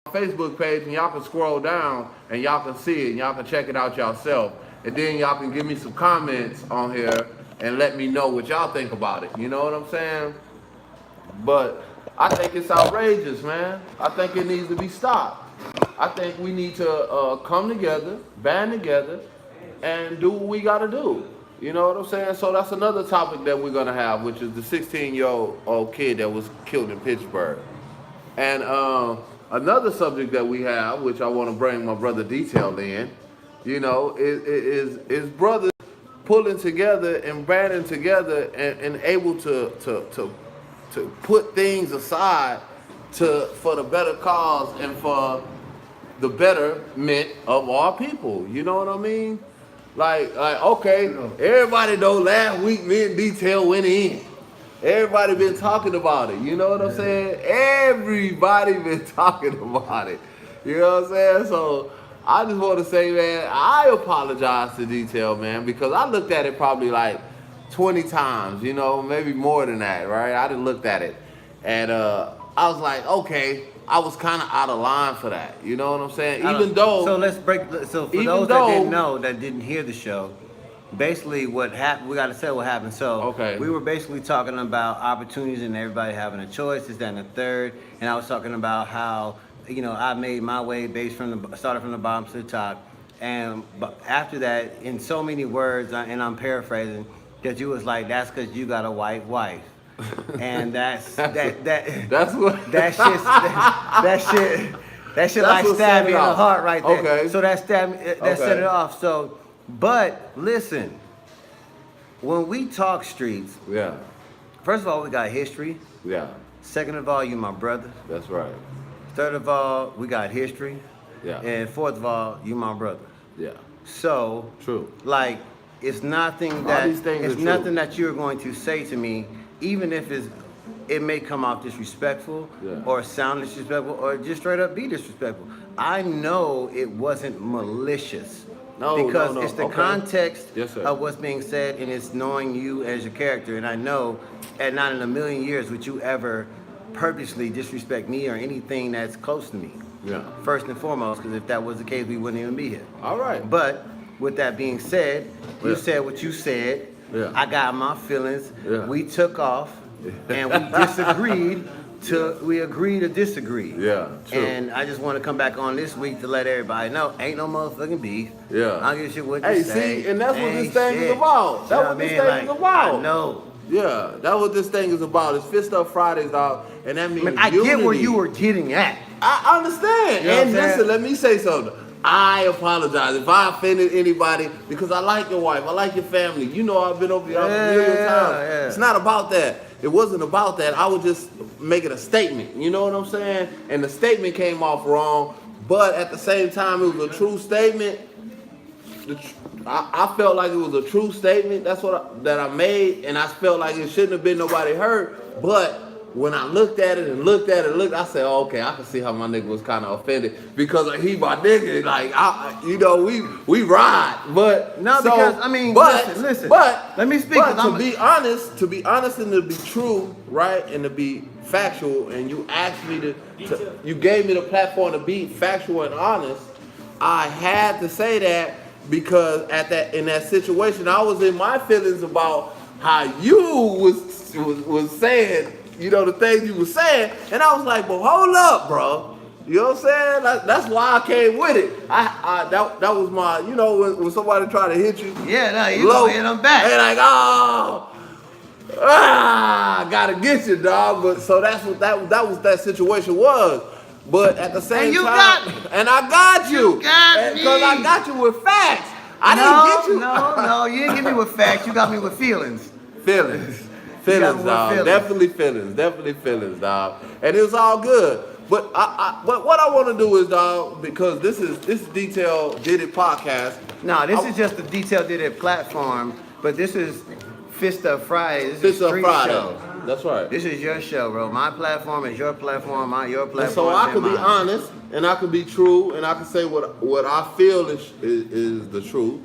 Facebook page, and y'all can scroll down and y'all can see it and y'all can check it out yourself. And then y'all can give me some comments on here and let me know what y'all think about it. You know what I'm saying? But I think it's outrageous, man. I think it needs to be stopped. I think we need to come together, band together, and do what we got to do. You know what I'm saying? So that's another topic that we're gonna have, which is the 16-year-old kid that was killed in Pittsburgh. And another subject that we have, which I want to bring my brother Detail in, you know, is brothers pulling together and banding together and able to put things aside for the better cause and for the betterment of our people. You know what I mean? Like okay, everybody know last week me and Detail went in. Everybody been talking about it. You know what I'm saying? Everybody been talking about it. You know what I'm saying? So I just want to say, man, I apologize to Detail, man, because I looked at it probably like 20 times, you know, maybe more than that, right? I done looked at it. And I was like, okay, I was kind of out of line for that. You know what I'm saying? Even though... So let's break... So for those that didn't know, that didn't hear the show, basically what happened, we got to say what happened. So okay. We were basically talking about opportunities and everybody having a choice, this, that, and the third. And I was talking about how, you know, I made my way started from the bottom to the top. And after that, in so many words, and I'm paraphrasing, that you was like, that's because you got a white wife. And that's what that shit like stabbed me in the heart right there. Okay. So that set it off. So, but listen, when we talk streets, yeah. First of all, we got history. Yeah. Second of all, you my brother. That's right. Third of all, we got history. Yeah. And fourth of all, you my brother. Yeah. So true. Like, it's nothing that you're going to say to me, even if it may come off disrespectful, or sound disrespectful, or just straight up be disrespectful. I know it wasn't malicious. Because it's the context of what's being said, and it's knowing you as your character. And I know, and not in a million years would you ever purposely disrespect me or anything that's close to me. Yeah. First and foremost, because if that was the case, we wouldn't even be here. All right. But with that being said, you said what you said. Yeah. I got my feelings. Yeah. We took off, and we disagreed. We agreed to disagree. Yeah, true. And I just want to come back on this week to let everybody know, ain't no motherfucking beef. Yeah. I don't give a shit what you say. See, and that's what this thing is about. That's what this thing is about. I know. Yeah, that's what this thing is about. It's Fist Up Fridays, dog, and that means I get where you were getting at. I understand. You know and listen, let me say something. I apologize if I offended anybody because I like your wife, I like your family. You know I've been over y'all a million times. Yeah. It's not about that. It wasn't about that. I was just making a statement. You know what I'm saying? And the statement came off wrong, but at the same time, it was a true statement. I felt like it was a true statement. That's that I made, and I felt like it shouldn't have been nobody hurt. But when I looked at it, I said, oh, okay, I can see how my nigga was kind of offended because he my nigga. Like, we ride, but no, so, because I mean, listen. But let me speak. But to be honest, and to be true, right, and to be factual, and you asked me you gave me the platform to be factual and honest. I had to say that because in that situation, I was in my feelings about how you was saying. You know, the things you were saying, and I was like, well, hold up, bro. You know what I'm saying? That's why I came with it. That was my, you know, when somebody try to hit you. Yeah, no, you gonna hit them back. They like, gotta get you, dog. But so that's what that situation was. But at the same time, and I got you. You got me. Because I got you with facts. I didn't get you. No, you didn't get me with facts. You got me with feelings. Feelings, dog. Definitely feelings, dog. And it was all good. But but what I want to do is, dog, because this is Detail Did It podcast. No, this is just the Detail Did It platform. But this is Fist Up Friday. This Fist is Up Friday. Show. That's right. This is your show, bro. My platform is your platform. Your platform. And so I can be honest, and I can be true, and I can say what I feel is the truth,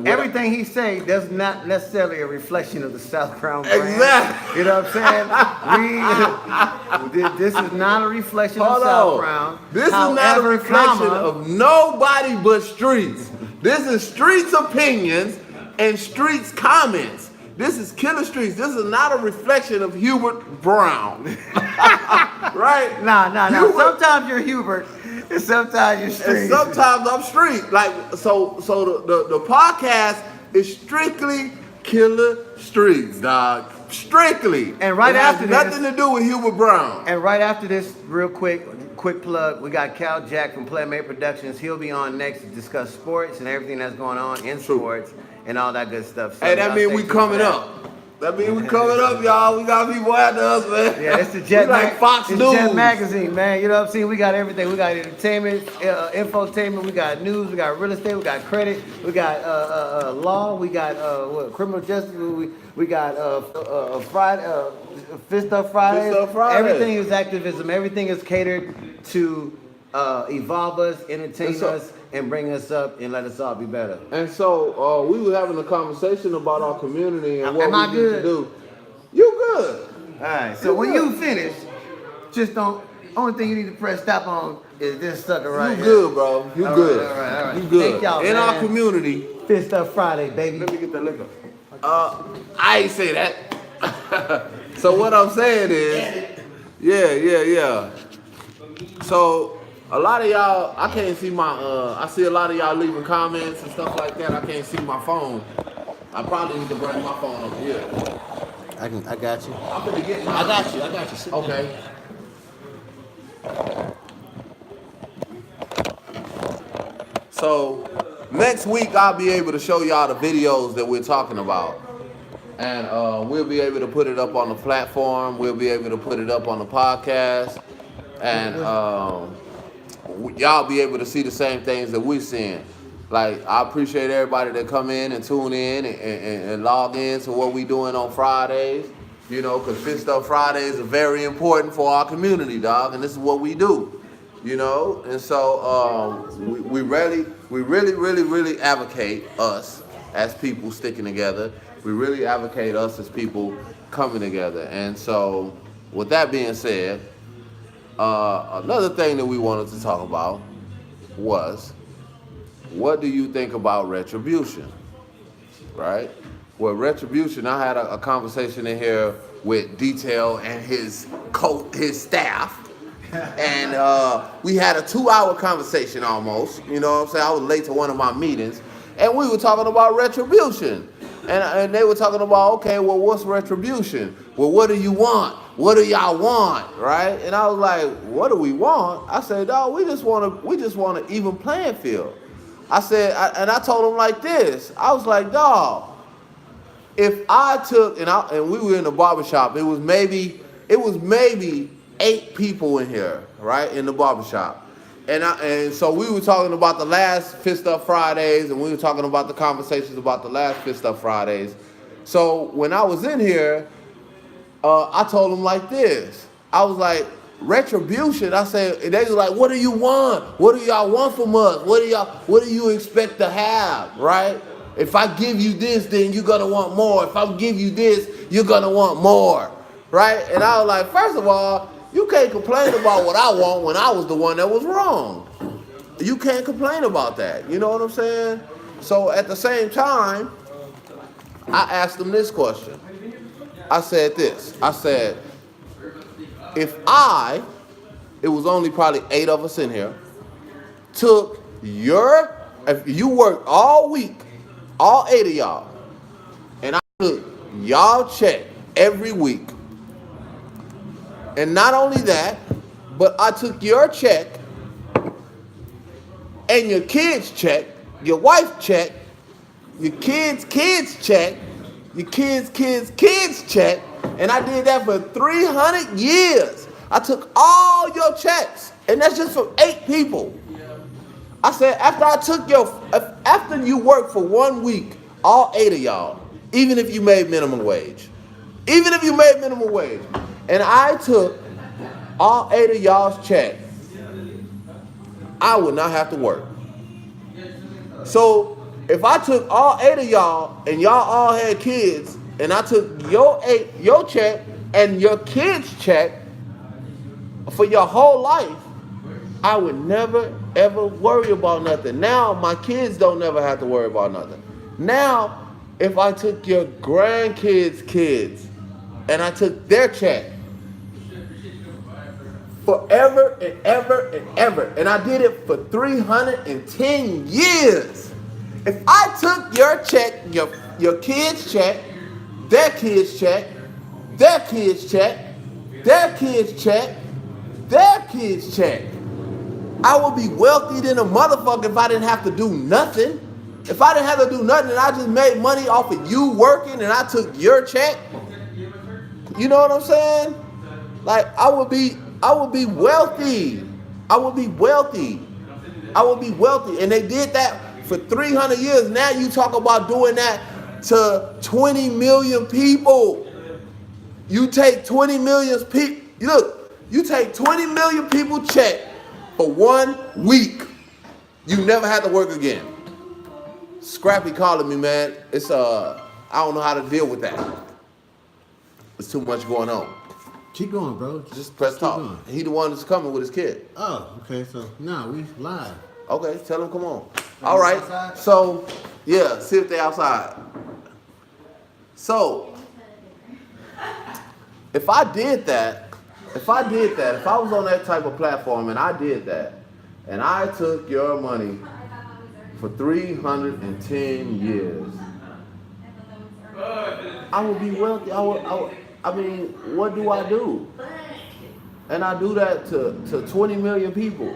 everything he say does not necessarily a reflection of the South Crown brand. Exactly. You know what I'm saying? This is not a reflection of South Crown. This is not a reflection of nobody but Streets. This is Streets opinions and Streets comments. This is Killer Streets. This is not a reflection of Hubert Brown. Right? Nah. Sometimes you're Hubert, and sometimes you're Streets. And sometimes I'm Street. Like so the podcast is strictly Killer Streets, dog. Strictly. And right after this, nothing to do with Hubert Brown. And right after this, real quick plug, we got Cal Jack from Playmate Productions. He'll be on next to discuss sports and everything that's going on in sports and all that good stuff. So hey, that means we coming up. That means we coming up, y'all. We got people after us, man. Yeah, it's the Jet, like Fox News. Jet Magazine, man. You know what I'm saying? We got everything. We got entertainment, infotainment. We got news. We got real estate. We got credit. We got law. We got criminal justice. We got Friday, Fist Up Fridays. Fist Up Friday. Everything is activism. Everything is catered to evolve us, entertain us, and bring us up and let us all be better. And so we were having a conversation about our community and what we need to do. You good? All right. So when you finish, just don't. Only thing you need to press stop on is this sucker right here. You good, bro? You good? All right. You good? Thank y'all, in man. our community. Fist Up Friday, baby. Let me get that liquor. I ain't say that. So what I'm saying is, yeah. So. A lot of y'all, I can't see I see a lot of y'all leaving comments and stuff like that. I can't see my phone. I probably need to bring my phone up here. I got you. I'm gonna get mine. I got you. Sit okay. So, next week I'll be able to show y'all the videos that we're talking about. And we'll be able to put it up on the platform. We'll be able to put it up on the podcast. And y'all be able to see the same things that we're seeing. Like, I appreciate everybody that come in and tune in and log in to what we doing on Fridays. You know, because Fist Up Fridays are very important for our community, dog. And this is what we do. You know? And so we really advocate us as people sticking together. We really advocate us as people coming together. And so, with that being said, another thing that we wanted to talk about was, what do you think about retribution? Right? Well, retribution, I had a conversation in here with Detail and his staff. And we had a 2-hour conversation almost. You know what I'm saying? I was late to one of my meetings. And we were talking about retribution. And they were talking about, okay, well, what's retribution? Well, what do you want? What do y'all want, right? And I was like, what do we want? I said, dog, we just want an even playing field. I said, and I told him like this. I was like, dog, if I took, and we were in the barbershop, it was maybe 8 people in here, right, in the barbershop. And so we were talking about the last Fist Up Fridays, and we were talking about the conversations about the last Fist Up Fridays. So when I was in here, I told them like this. I was like, retribution. I said, they were like, what do you want? What do y'all want from us? What do you expect to have, right? If I give you this, then you're gonna want more. If I give you this, you're gonna want more, right? And I was like, first of all, you can't complain about what I want when I was the one that was wrong. You can't complain about that. You know what I'm saying? So at the same time, I asked them this question. I said this. I said, if it was only probably 8 of us in here, if you worked all week, all 8 of y'all, and I took y'all check every week, and not only that, but I took your check and your kids' check, your wife's check, your kids' check, your kids' check, and I did that for 300 years. I took all your checks, and that's just from 8 people. I said, after you worked for 1 week, all 8 of y'all, even if you made minimum wage, and I took all 8 of y'all's check, I would not have to work. So If I took all 8 of y'all and y'all all had kids, and I took your check and your kids' check for your whole life, I would never ever worry about nothing. Now my kids don't never have to worry about nothing. Now, if I took your grandkids' kids and I took their check forever and ever and ever, and I did it for 310 years. If I took your check, your kids' check, their kids' check, their kids' check, their kids' check, their kids' check, I would be wealthy than a motherfucker if I didn't have to do nothing. If I didn't have to do nothing and I just made money off of you working and I took your check, you know what I'm saying? Like, I would be wealthy. I would be wealthy. I would be wealthy. And they did that for 300 years. Now you talk about doing that to 20 million people. You take 20 million people. Look, you take 20 million people check for 1 week. You never have to work again. Scrappy calling me, man. It's I don't know how to deal with that. There's too much going on. Keep going, bro. Just press talk. He the one that's coming with his kid. Oh, okay. So now we live. Okay, tell him come on. All right. Outside? So, yeah, see if they outside. So, if I did that, if I was on that type of platform and I did that, and I took your money for 310 years, I would be wealthy. I mean, what do I do? And I do that to 20 million people.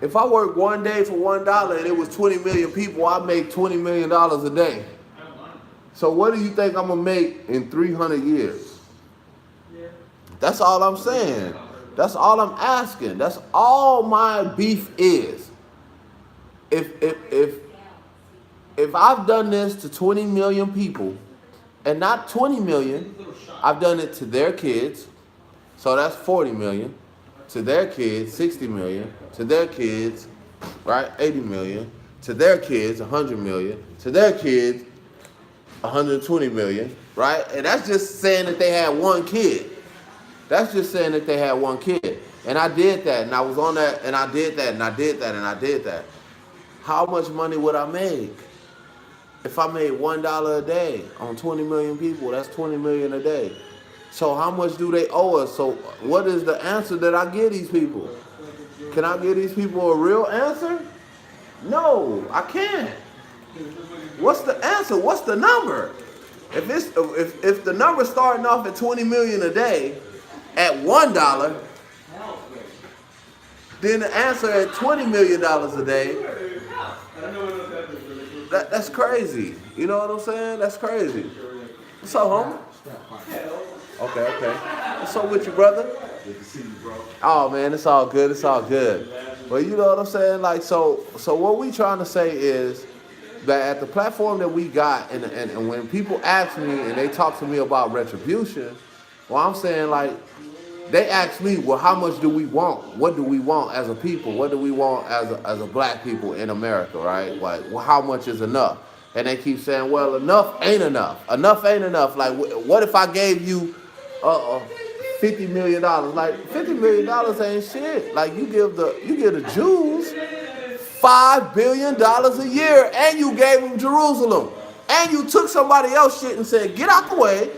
If I work 1 day for $1 and it was 20 million people, I make $20 million a day. So what do you think I'm gonna make in 300 years? That's all I'm saying. That's all I'm asking. That's all my beef is. If I've done this to 20 million people, and not 20 million, I've done it to their kids, so that's 40 million, to their kids, 60 million, to their kids, right, 80 million, to their kids, 100 million, to their kids, 120 million, right? And that's just saying that they had one kid. That's just saying that they had one kid. And I did that, and I was on that, and I did that, and I did that, and I did that. How much money would I make? If I made $1 a day on 20 million people, that's 20 million a day. So how much do they owe us? So what is the answer that I give these people? Can I give these people a real answer? No, I can't. What's the answer? What's the number? If the number starting off at 20 million a day at $1, then the answer at $20 million a day, that's crazy. You know what I'm saying? That's crazy. What's up, homie? Okay. What's up with you, brother? Good to see you, bro. Oh man, it's all good. It's all good. But you know what I'm saying? Like, so what we trying to say is that at the platform that we got, and when people ask me and they talk to me about retribution, well, I'm saying, like, they ask me, well, how much do we want? What do we want as a people? What do we want as a black people in America, right? Like, well, how much is enough? And they keep saying, well, enough ain't enough. Enough ain't enough. Like, what if I gave you $50 million? Like, $50 million ain't shit. Like, you give the Jews $5 billion a year, and you gave them Jerusalem. And you took somebody else's shit and said, get out the way.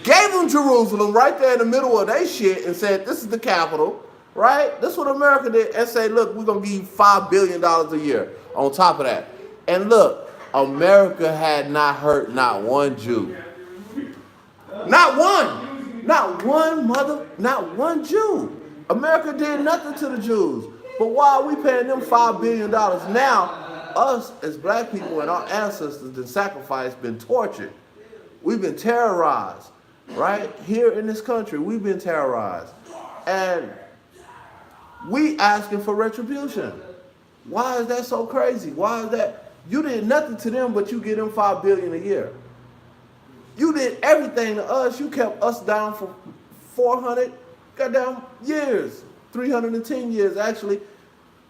Gave them Jerusalem right there in the middle of their shit and said, this is the capital, right? That's what America did. And say, look, we're going to give you $5 billion a year on top of that. And look, America had not hurt not one Jew. Not one. Not one Jew. America did nothing to the Jews. But why are we paying them $5 billion? Now, us as black people and our ancestors been sacrificed, been tortured. We've been terrorized. Right? Here in this country, we've been terrorized. And we asking for retribution. Why is that so crazy? Why is that? You did nothing to them, but you get them $5 billion a year. You did everything to us. You kept us down for 400 goddamn years. 310 years, actually.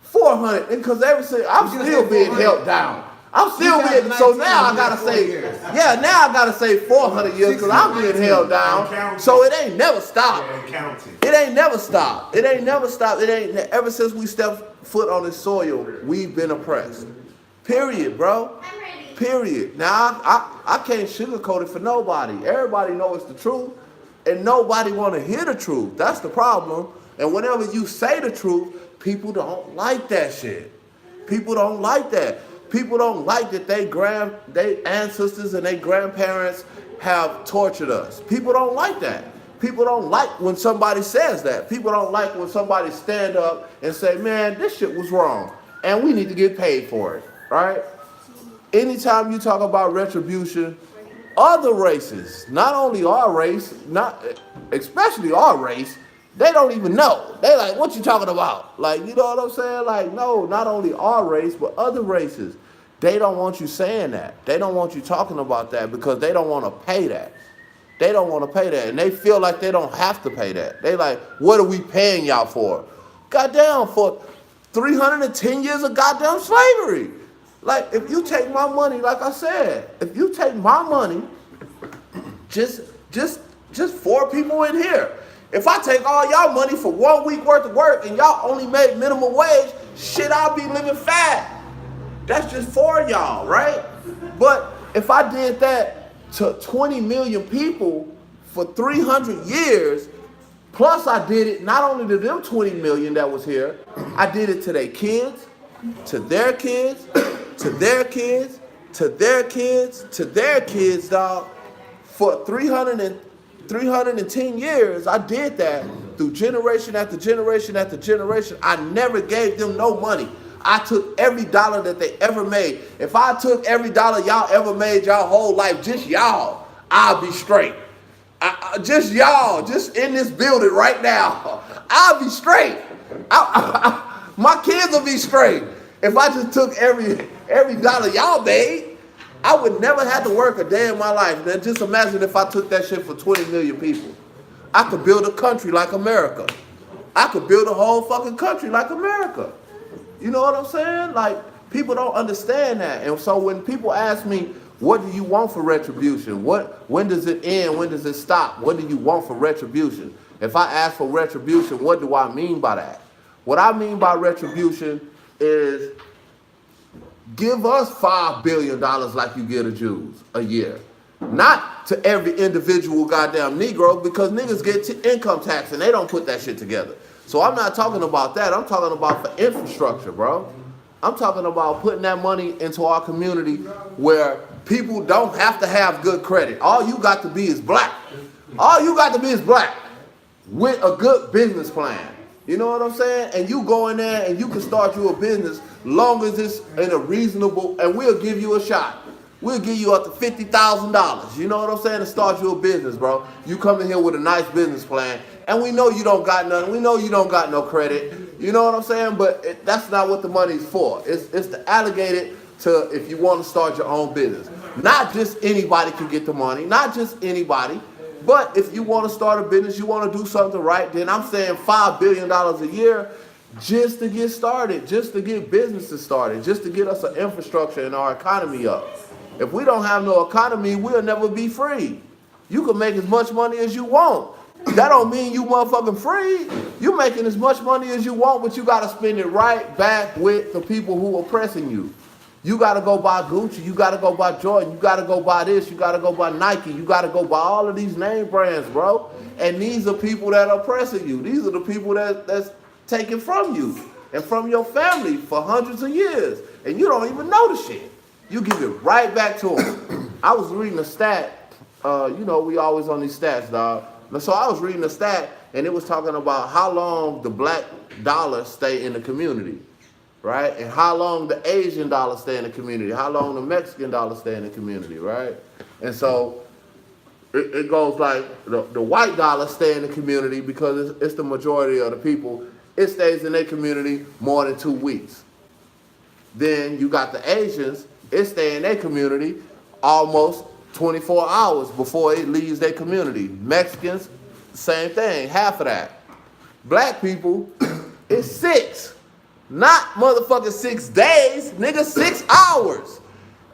400, because ever since I'm still being held down. I'm still being, so now I gotta say, now I gotta say 400 years because I'm being held down. So it ain't never stopped. It ain't never stopped. It ain't never stopped. It ain't, ever since we stepped foot on this soil, we've been oppressed. Period, bro. Period. Now I can't sugarcoat it for nobody. Everybody knows it's the truth, and nobody want to hear the truth. That's the problem. And whenever you say the truth, people don't like that shit. People don't like that. People don't like that they ancestors and their grandparents have tortured us. People don't like that. People don't like when somebody says that. People don't like when somebody stand up and say, man, this shit was wrong, and we need to get paid for it, right? Anytime you talk about retribution, other races, not only our race, especially our race, they don't even know. They like, what you talking about? Like, you know what I'm saying? Like, no, not only our race, but other races. They don't want you saying that. They don't want you talking about that because they don't want to pay that. They don't want to pay that. And they feel like they don't have to pay that. They like, what are we paying y'all for? Goddamn, for 310 years of goddamn slavery. Like, if you take my money, like I said, if you take my money, just 4 people in here. If I take all y'all money for 1 week worth of work and y'all only made minimum wage, shit, I'll be living fat. That's just 4 of y'all, right? But if I did that to 20 million people for 300 years, plus I did it not only to them 20 million that was here, I did it to their kids, to their kids, to their kids, to their kids, to their kids, dog. For 310 years, I did that through generation after generation after generation. I never gave them no money. I took every dollar that they ever made. If I took every dollar y'all ever made y'all whole life, just y'all, I'll be straight. Just y'all, just in this building right now, I'll be straight. My kids will be straight. If I just took every dollar y'all made, I would never have to work a day in my life. Now just imagine if I took that shit for 20 million people. I could build a country like America. I could build a whole fucking country like America. You know what I'm saying? Like, people don't understand that. And so when people ask me, what do you want for retribution? When does it end? When does it stop? What do you want for retribution? If I ask for retribution, what do I mean by that? What I mean by retribution is give us $5 billion like you give the Jews a year. Not to every individual goddamn Negro, because niggas get income tax and they don't put that shit together. So I'm not talking about that. I'm talking about for infrastructure, bro. I'm talking about putting that money into our community where people don't have to have good credit. All you got to be is black. All you got to be is black with a good business plan. You know what I'm saying? And you go in there and you can start you a business long as it's in a reasonable, and we'll give you a shot. We'll give you up to $50,000. You know what I'm saying? To start you a business, bro. You come in here with a nice business plan, and we know you don't got nothing. We know you don't got no credit. You know what I'm saying? But that's not what the money's for. It's to allocate it to if you want to start your own business. Not just anybody can get the money. Not just anybody. But if you want to start a business, you want to do something right, then I'm saying $5 billion a year just to get started, just to get businesses started, just to get us an infrastructure and our economy up. If we don't have no economy, we'll never be free. You can make as much money as you want. That don't mean you motherfucking free. You making as much money as you want, but you got to spend it right back with the people who are oppressing you. You got to go buy Gucci. You got to go buy Jordan. You got to go buy this. You got to go buy Nike. You got to go buy all of these name brands, bro. And these are people that are oppressing you. These are the people that's taken from you and from your family for hundreds of years. And you don't even know the shit. You give it right back to them. I was reading a stat. You know, we always on these stats, dog. So I was reading a stat, and it was talking about how long the black dollar stay in the community, right? And how long the Asian dollar stay in the community, how long the Mexican dollar stay in the community, right? And so it goes like the white dollar stay in the community because it's the majority of the people. It stays in their community more than 2 weeks. Then you got the Asians, it stay in their community almost 24 hours before it leaves their community. Mexicans, same thing, half of that. Black people, it's 6. Not motherfucking 6 days, nigga, 6 hours.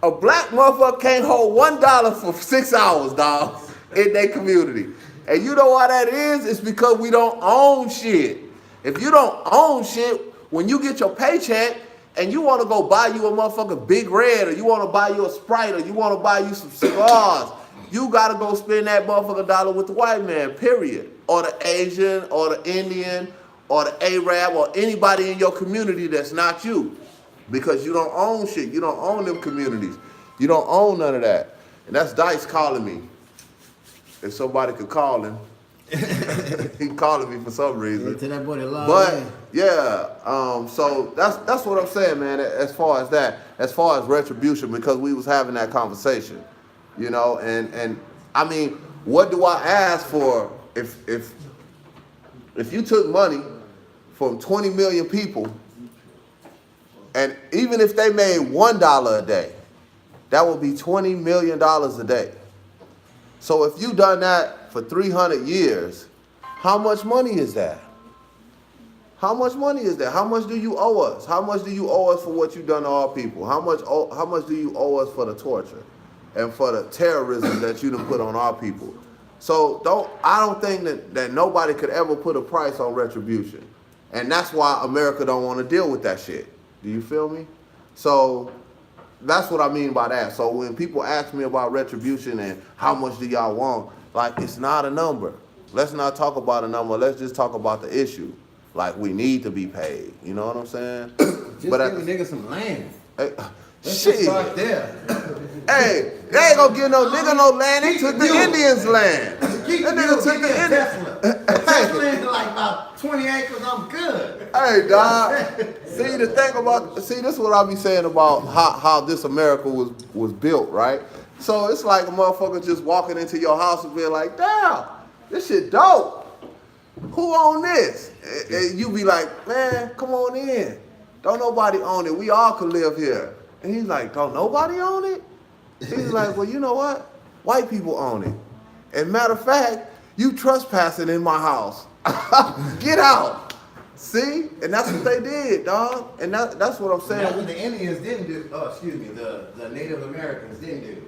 A black motherfucker can't hold $1 for 6 hours, dog, in their community. And you know why that is? It's because we don't own shit. If you don't own shit, when you get your paycheck and you want to go buy you a motherfucking Big Red, or you want to buy you a Sprite, or you want to buy you some cigars, you got to go spend that motherfucking dollar with the white man, period. Or the Asian, or the Indian, or the Arab, or anybody in your community that's not you. Because you don't own shit. You don't own them communities. You don't own none of that. And that's Dice calling me. If somebody could call him. He calling me for some reason. To that boy that lost. But yeah, so that's what I'm saying, man. As far as that, as far as retribution, because we was having that conversation, you know, and I mean, what do I ask for if you took money from 20 million people, and even if they made $1 a day, that would be $20 million a day. So if you done that for 300 years, how much money is that? How much money is that? How much do you owe us? How much do you owe us for what you done to our people? How much do you owe us for the torture and for the terrorism that you done put on our people? So I don't think that nobody could ever put a price on retribution. And that's why America don't want to deal with that shit. Do you feel me? So that's what I mean by that. So when people ask me about retribution and how much do y'all want, like, it's not a number. Let's not talk about a number. Let's just talk about the issue. Like, we need to be paid. You know what I'm saying? Just but give a nigga some land. Hey, Let's shit. just start there. Hey, they ain't gonna give no nigga no land. They took the Indians' land. That nigga took the Indians. Tesla is like about 20 acres. I'm good. Hey, dog. See, the thing about, this is what I be saying about how this America was built, right? So it's like a motherfucker just walking into your house and being like, damn, this shit dope. Who own this? And you be like, man, come on in. Don't nobody own it. We all could live here. And he's like, don't nobody own it? He's like, well, you know what? White people own it. And matter of fact, you trespassing in my house. Get out. See? And that's what they did, dog. And that's what I'm saying. That's what the Indians didn't do. Oh, excuse me. The Native Americans didn't do.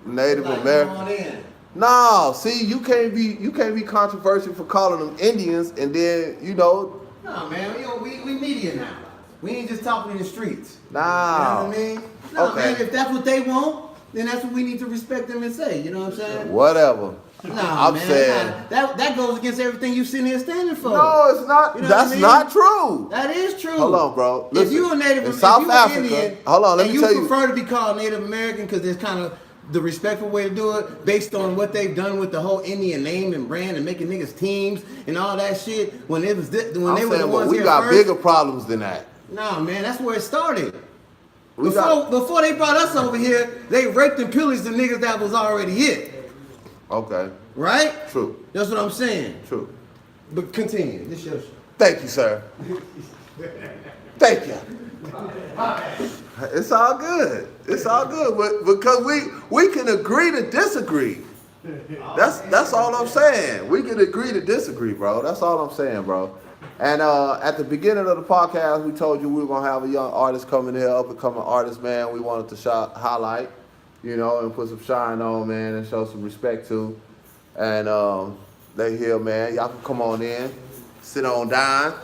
Native like, Americans. come on in. No, see, you can't be controversial for calling them Indians, and then No, man, we media now. We ain't just talking in the streets. Nah. You know what I mean? No, Okay. man, if that's what they want, then that's what we need to respect them and say. You know what I'm saying? Whatever. Nah, I'm man, saying that goes against everything you sitting here standing for. no, it's not. You know That's what I mean? not true. That is true. Hold on, bro. Listen, if you a Native, in if South you Africa, Indian, hold on, let and me tell you you. prefer to be called Native American because it's kind of the respectful way to do it, based on what they've done with the whole Indian name and brand and making niggas teams and all that shit. When it was when I'm they were the saying, but ones we here got first. bigger problems than that. Nah, man, that's where it started. We Before they brought us over here, they raped and pillaged the niggas that was already here. Okay. Right? True. That's what I'm saying. True. But continue. This your show. Thank you, sir. Thank you. It's all good. It's all good. But because we can agree to disagree. That's all I'm saying. We can agree to disagree, bro. That's all I'm saying, bro. And at the beginning of the podcast, we told you we were gonna have a young artist coming here, up and coming artist, man. We wanted to highlight, you know, and put some shine on, man, and show some respect to. And they here, man. Y'all can come on in, sit on down.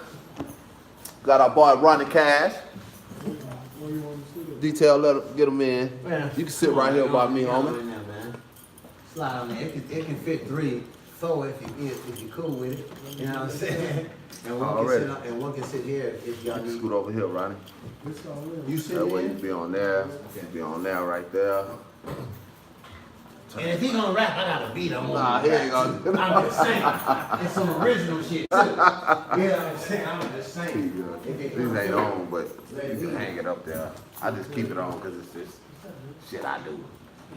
Got our boy Ronnie Cash. Detail, get him in. Man, You can sit right here by me, homie. Slide on there. It can fit 4 if you cool with it. You know what I'm saying? And one can sit here if y'all need. Scoot over here, Ronnie. You sit That way you in. be on there. You be on there right there. And if he gonna rap, I got a beat him on. Nah, he ain't gonna. I'm just saying. It's some original shit too. You know what I'm saying? I'm just saying. These ain't on, but you can hang it up there. I just keep it on because it's just shit I do.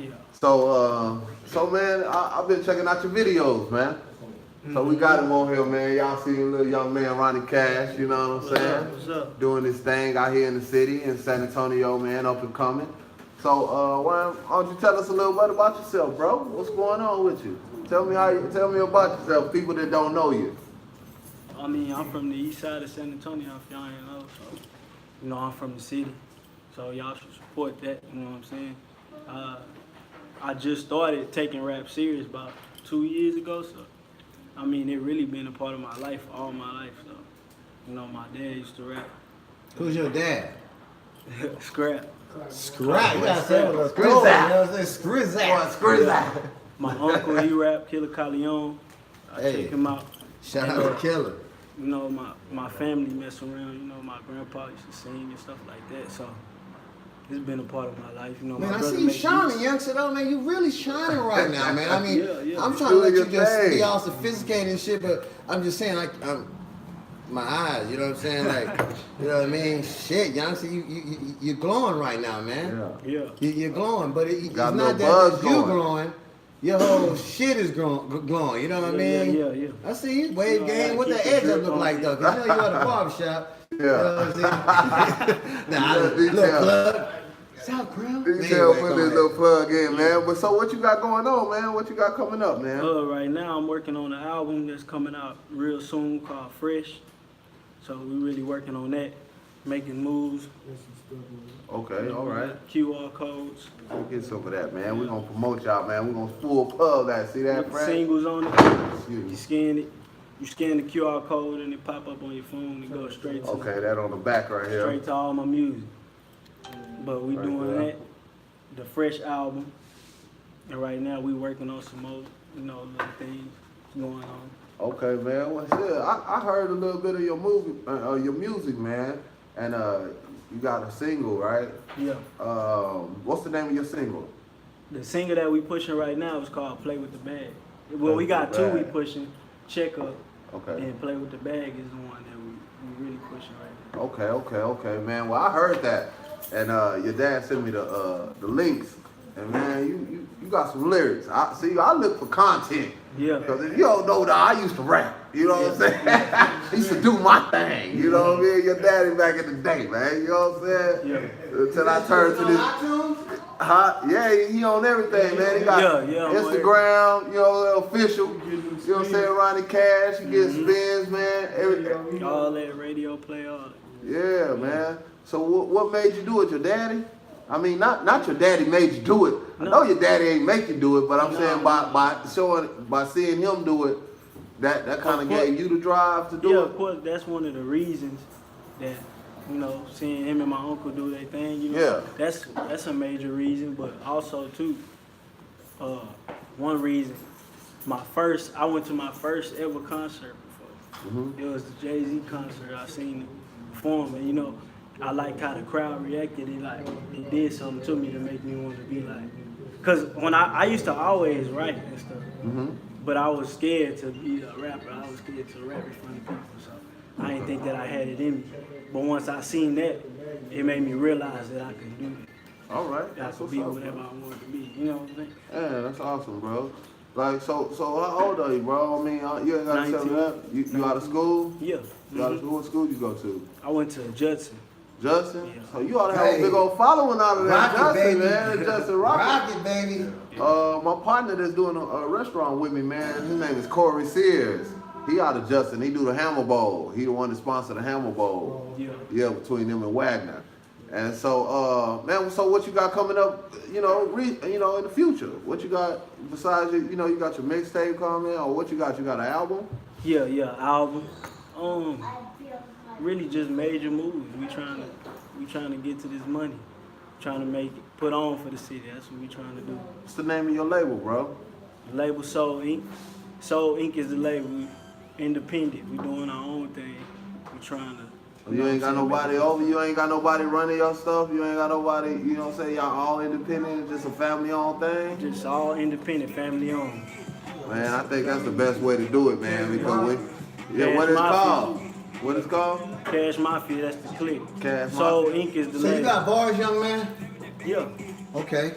Yeah. So man, I've been checking out your videos, man. So we got him on here, man. Y'all see a little young man, Ronnie Cash, you know what I'm saying? What's up? Doing this thing out here in the city, in San Antonio, man, up and coming. So, why don't you tell us a little bit about yourself, bro? What's going on with you? Tell me about yourself, people that don't know you. I mean, I'm from the east side of San Antonio, if y'all ain't know. So, you know, I'm from the city. So y'all should support that, you know what I'm saying? I just started taking rap serious about 2 years ago, so I mean, it really been a part of my life, all my life. So, you know, my dad used to rap. Who's your dad? Scrap. Scrap. You gotta say it with a Scrizzack. you know what I'm saying? Scrizzack. Scrizzack. My uncle, he rap, Killer Calion. I Hey. check him out. Shout out to Killer. You know, my family mess around. You know, my grandpa used to sing and stuff like that. So it's been a part of my life. You know, Man, my I brother see you make shining, beats. youngster though, man. You really shining right now, man. I mean, Yeah. I'm trying to let you Doing your just thing. be all sophisticated and shit, but I'm just saying, like, my eyes, you know what I'm saying? Like, you know what I mean? Shit, youngster, you're glowing right now, man. Yeah. You're glowing, but it's Got a not little that buzz it's you going. glowing. Your whole shit is glowing, you know what I mean? Yeah. I see you. Wave You know, I game. gotta What keep the the edge up drip look on like, me. though? Because you know you at a barbershop. Yeah. You know what I'm saying? Nah, Yeah, little detail. plug. South Crown. Detail put this little plug in, man. But so what you got going on, man? What you got coming up, man? Right now I'm working on an album that's coming out real soon called Fresh. So we really working on that, making moves, Okay, all right. QR codes, We'll get some of that, man. We're gonna promote y'all, man. We're gonna full plug that. See that, with Frank? singles on it. Excuse me. You scan it, you scan the QR code and it pop up on your phone and go straight to Okay, that on the back right here. straight to all my music. But we Right doing there. that, the Fresh album, and right now we working on some more, you know, little things going on. Okay, man. Well, shit, I heard a little bit of your music, man. And you got a single, right? Yeah. What's the name of your single? The single that we pushing right now is called Play With The Bag. Well, we With got the two we Bag. pushing, Check Up Okay. and Play With The Bag is the one that we really pushing right Okay, man. Well, I heard that, and your dad sent me the links, and man, you got some lyrics. I look for content. now. Yeah. Because if you don't know that, I used to rap. You know what I'm saying? I used to do my thing. You know what I mean? Your daddy back in the day, man. You know what I'm saying? Yeah. Until I turned to this. iTunes? Yeah, he on everything, man. He got Yeah, Instagram, you know, official. You know what I'm saying? Ronnie Cash, he gets spins, man. Everything. All that radio play, all that. Yeah, man. So what made you do it? Your daddy? I mean, not your daddy made you do it. I know your daddy ain't make you do it, but I'm saying by seeing him do it, that kind of Of course. gave you the drive to do Yeah, it. of course, that's one of the reasons that, you know, seeing him and my uncle do their thing, you know, Yeah. that's a major reason, but also too, one reason, I went to my first ever concert before. Mhm. It was the Jay-Z concert. I seen him perform, and you know, I like how the crowd reacted. It did something to me to make me want to be like, cause when I used to always write and stuff. Mhm. But I was scared to be a rapper. I was scared to rap in front of people, so I didn't think that I had it in me. But once I seen that, it made me realize that I could do it. All right, I that's could what's be up, whatever bro. I wanted to be. You know what I'm saying? Yeah, that's awesome, bro. Like, so how old are you, bro? I mean, you ain't got to tell me 19. that. You out of school? Yeah. You out of Mhm. school? What school you go to? I went to Judson. Justin? Yeah. So you ought to have Hey. a big old following out of that Rocket, Justin, baby. man. Justin Rocket. Rocket, baby. My partner that's doing a restaurant with me, man, his name is Corey Sears. He out of Justin. He do the Hammer Bowl. He the one that sponsored the Hammer Bowl. Yeah. Yeah, between him and Wagner. And so, man, so what you got coming up, you know, in the future? What you got besides your, you know, you got your mixtape coming, or what you got? You got an album? Yeah, album. Really just major moves. We trying to get to this money. Trying to make it, put on for the city. That's what we trying to do. What's the name of your label, bro? The label Soul Inc. Soul Inc. is the label. We independent. We doing our own thing. We trying to. You ain't got nobody over, you ain't got nobody running your stuff, you ain't got nobody, you know what I'm saying, y'all all independent, just a family owned thing? Just all independent, family owned. Man, I think that's the best way to do it, man, because what it's Cash called? Mafia. What it's called? Cash Mafia, that's the clique. Cash Soul Mafia. Inc. is the So you label. got bars, young man? Yeah. Okay.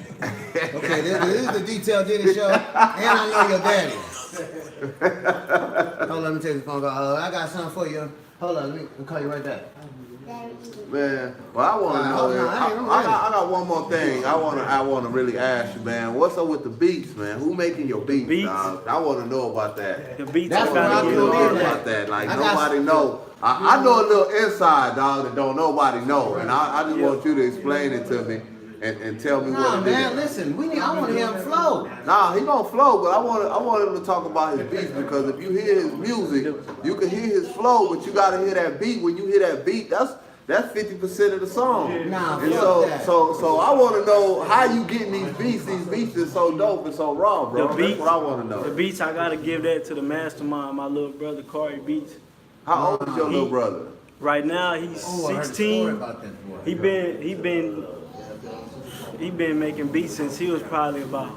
Okay, this is the Detail Diddy show, and I know your daddy. Hold on, let me take this phone call. I got something for you. Hold on, let me call you right back. Man, well, I want to know. I got one more thing. I want to really ask you, man. What's up with the beats, man? Who making your beats, dog? I want to know about that. The beats. That's what I know about that. Like nobody know. I know a little inside, dog, that don't nobody know, and I just want you to explain it to me and tell me what it man, is. listen, I want to hear him flow. Nah, he gonna flow, but I want him to talk about his beats because if you hear his music, you can hear his flow, but you gotta hear that beat. When you hear that beat, that's 50% of the song. Nah, and that. so I want to know how you getting these beats. These beats is so dope and so raw, bro. That's what I want to know. The beats, I gotta give that to the mastermind, my little brother, Corey Beats. How old is your little brother? Right now, he's 16. He been making beats since he was probably about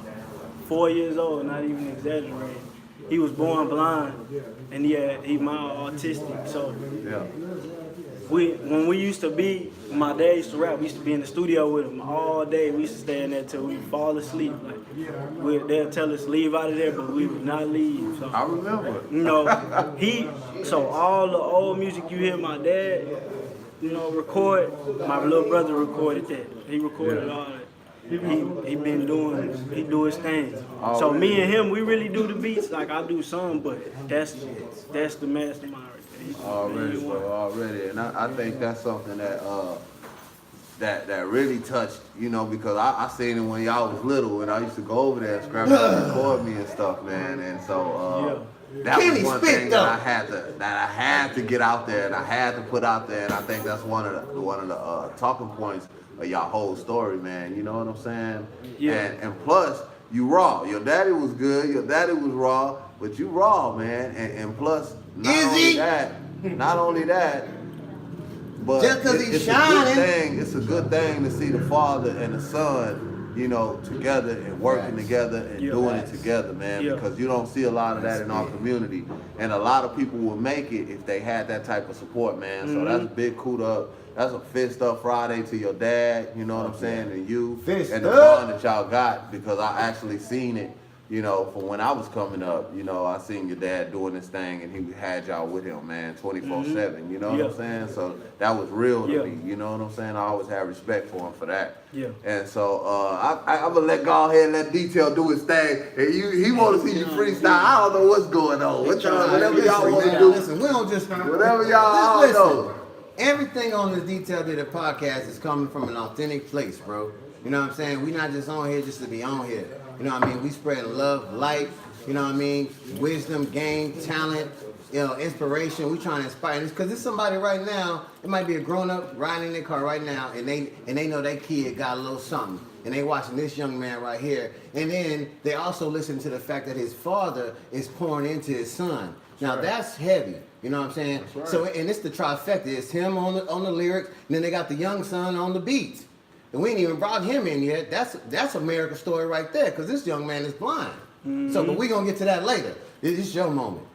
4 years old, not even exaggerating. He was born blind, and he mild autistic. So when we used to be, my dad used to rap. We used to be in the studio with him all day. We used to stay in there till we fall asleep. Like they'll tell us leave out of there, but we would not leave. So I remember. you know, so all the old music you hear my dad, record, my little brother recorded that. He recorded all that. He do his thing. So me and him, we really do the beats. Like I do some, but that's the mastermind right there. Already, and I think that's something that that really touched, because I seen it when y'all was little, and I used to go over there and scrap and record me and stuff, man, and so. That was one thing that I had to get out there, and I had to put out there, and I think that's one of the talking points of y'all whole story, man. You know what I'm saying? Yeah. And plus, you raw. Your daddy was good. Your daddy was raw, but you raw, man. And plus, not only that, but just because he's shining, it's a good thing to see the father and the son, together and working together and doing it together, man, because you don't see a lot of that in our community. And a lot of people would make it if they had that type of support, man. So that's a big kudos. That's a fist up Friday to your dad, you know what I'm saying, and you, and the bond that y'all got, because I actually seen it, from when I was coming up, I seen your dad doing this thing, and he had y'all with him, man, 24/7, you know what I'm saying? So that was real to me, you know what I'm saying? I always have respect for him for that. Yeah. And so I'm gonna go ahead and let Detail do his thing, and he want to see you freestyle. I don't know what's going on. Whatever y'all want to do. Listen, we don't just whatever y'all know. Everything on this Detail Did It podcast is coming from an authentic place, bro. You know what I'm saying? We're not just on here just to be on here. You know what I mean? We spread love, light, you know what I mean? Wisdom, game, talent, inspiration. We trying to inspire. Because there's somebody right now, it might be a grown-up riding in their car right now, and they know their kid got a little something. And they watching this young man right here. And then they also listen to the fact that his father is pouring into his son. Now that's heavy. You know what I'm saying? Right. So, and it's the trifecta. It's him on the lyrics, and then they got the young son on the beats. And we ain't even brought him in yet. That's America's story right there, because this young man is blind. Mm-hmm. So, but we gonna get to that later. It's your moment.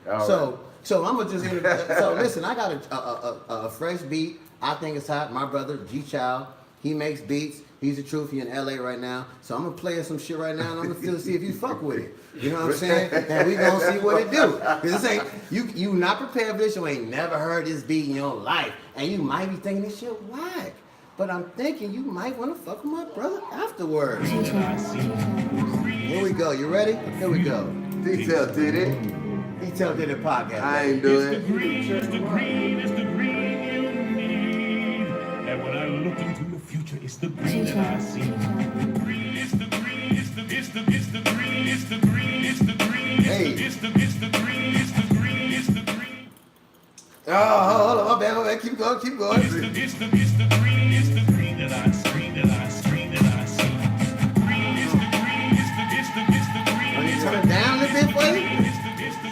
So I'm gonna just so listen. I got a fresh beat. I think it's hot. My brother G Child, he makes beats. He's the truth. He in LA right now. So I'm gonna play some shit right now, and I'm gonna still see if you fuck with it. You know what I'm saying? And we gonna see what it do. Cause this ain't you not prepared for this. You ain't never heard this beat in your life, and you might be thinking this shit whack. But I'm thinking you might want to fuck with my brother afterwards. Here we go. You ready? Here we go. Detail did it. Detail Did It podcast. I ain't doing it. It's the green you need. And when I look into the future, it's the green that I see. It's the green, it's the green, it's the green, it's the green, it's the green, it's the green, it's the green. Oh, hold on, my bad. Keep going. It's the green that I see. Green that I see. Green is the green. It's the green. Are you turn it down a little bit, buddy?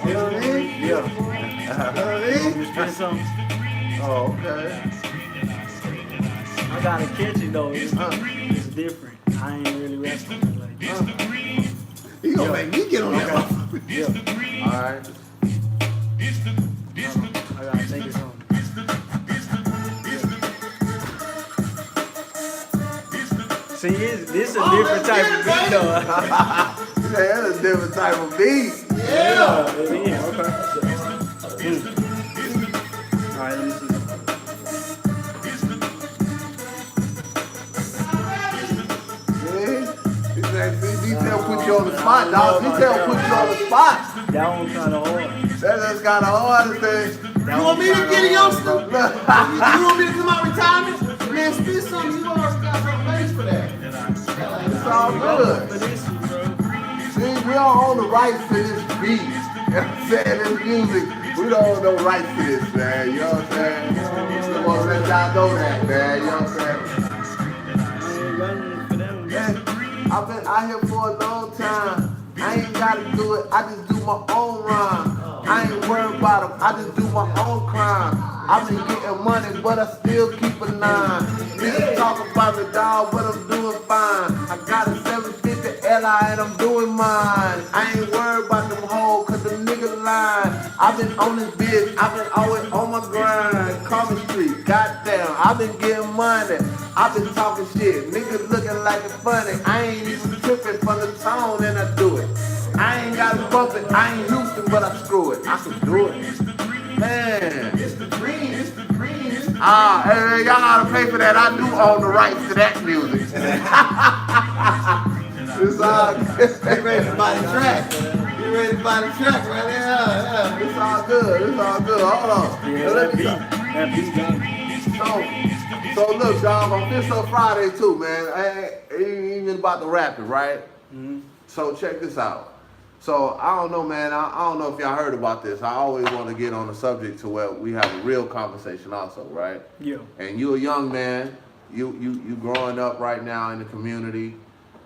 You know what I mean? Yeah. You know what I mean? Spend some. Oh, okay. I gotta catch it though. It's different. I ain't really rapping like that. You gonna make me get on that one. Yeah. All right. I gotta think of something. See, this a different type of beat though. That's a different type of beat. Yeah, it is. Okay. All right, let me see. detail put you on the spot, dog. Detail put you on the spot. That one kind of hard. That's kind of hard to say. You want me to get a youngster? You want me to come out retirement? Man, spit something. You already got some face for that. It's all good. For this, bro. See, we don't own the rights to this beat. You know what I'm saying? This music, we don't own no rights to this, man. You know what I'm saying? Just want to let y'all know that, man. You know what I'm saying? I ain't running for them. Man, I've been out here for a long time. I ain't gotta do it. I just do my own rhyme. I ain't worried about them. I just do my own crime. I've been getting money, but I still keep a 9. Niggas talk about me, dog, but I'm doing fine. I got a 750 LI and I'm doing mine. I ain't worried about them hoes, cause them niggas lying. I've been on this bitch, I've been always on my grind. Common Street, goddamn, I've been getting money. I've been talking shit, niggas looking like it's funny. I ain't even tripping from the tone and I do it. I ain't gotta bump it, I ain't Houston, but I screw it. I can do it. Man. It's the green. It's the green. It's the Hey, y'all gotta pay for that. I do own the rights to that music. It's all good. They ready to buy the track. You ready to buy the track right there? Yeah. It's all good. It's all good. Hold on. Yeah, Now, let that me beat got me. So look, dog, on Fist Up Friday too, man. I ain't even about the rapping, right? Mm-hmm. So check this out. So I don't know, man. I don't know if y'all heard about this. I always want to get on the subject to where we have a real conversation, also, right? Yeah. And you a young man. You growing up right now in the community.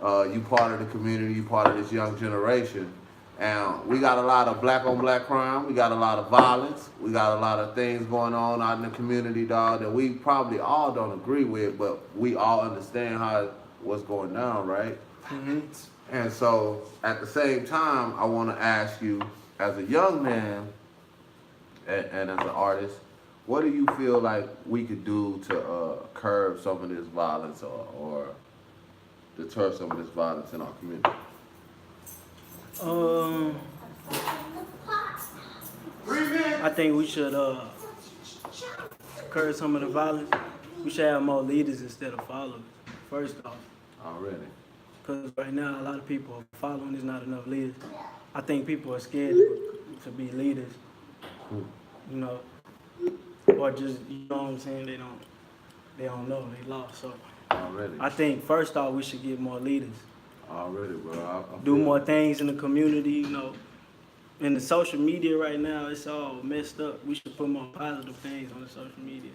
You part of the community. You part of this young generation. And we got a lot of black on black crime. We got a lot of violence. We got a lot of things going on out in the community, dog, that we probably all don't agree with, but we all understand what's going down, right? Mm-hmm. And so, at the same time, I want to ask you, as a young man and as an artist, what do you feel like we could do to curb some of this violence or deter some of this violence in our community? I think we should curb some of the violence. We should have more leaders instead of followers. First off. Already. Because right now, a lot of people are following. There's not enough leaders. I think people are scared to be leaders, you know, or just, you know what I'm saying, they don't know, they lost. So Already. I think first off, we should get more leaders. Already, bro. I Do feel more it. things in the community, you know. In the social media right now, it's all messed up. We should put more positive things on the social media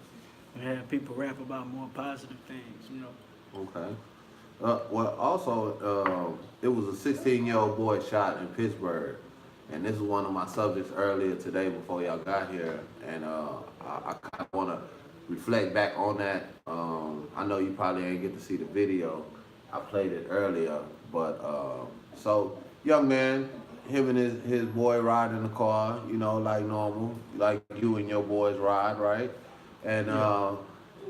and have people rap about more positive things, you know. Okay. Well, also, it was a 16-year-old boy shot in Pittsburgh, and this is one of my subjects earlier today before y'all got here, and I kind of want to reflect back on that. I know you probably ain't get to see the video. I played it earlier, but so young man, him and his boy ride in the car, you know, like normal, like you and your boys ride, right? And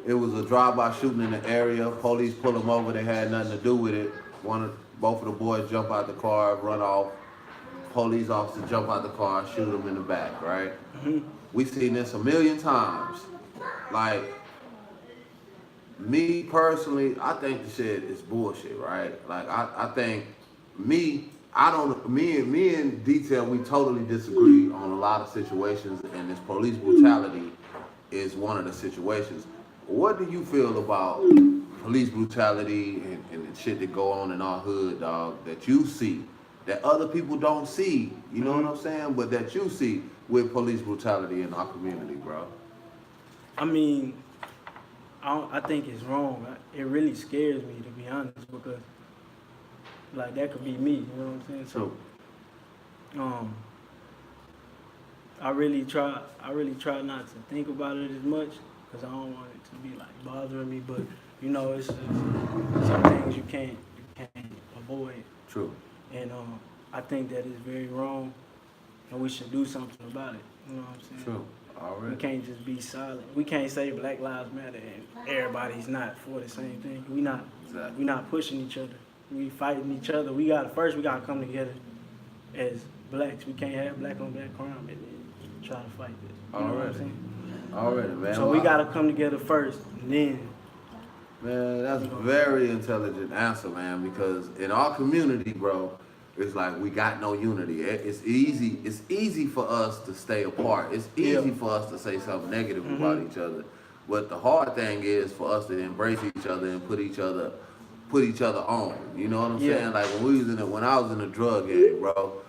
it was a drive-by shooting in the area. Police pull them over. They had nothing to do with it. Both of the boys jump out the car, run off. Police officer jump out the car, shoot them in the back, right? Mm-hmm. We've seen this a million times. Like, me personally, I think the shit is bullshit, right? Like, I think me and Detail, we totally disagree on a lot of situations, and this police brutality is one of the situations. What do you feel about police brutality and the shit that go on in our hood, dog, that you see, that other people don't see, you know what I'm saying? But that you see with police brutality in our community, bro? I mean, I think it's wrong. It really scares me, to be honest, because like that could be me, you know what I'm saying? So, I really try not to think about it as much because I don't want it to be like bothering me. But you know, it's just some things you can't avoid. True. And I think that is very wrong, and we should do something about it. You know what I'm saying? True. Already. We can't just be silent. We can't say Black Lives Matter and everybody's not for the same thing. We not pushing each other. We fighting each other. We gotta come together as blacks. We can't have black on black crime and then try to fight this. You know what I'm saying? Already, man. So we gotta come together first, and then Man, that's a very intelligent answer, man, because in our community, bro, it's like we got no unity. It's easy for us to stay apart. It's easy for us to say something negative about each other. But the hard thing is for us to embrace each other and put each other on. You know what I'm saying? Like when I was in the drug game, bro,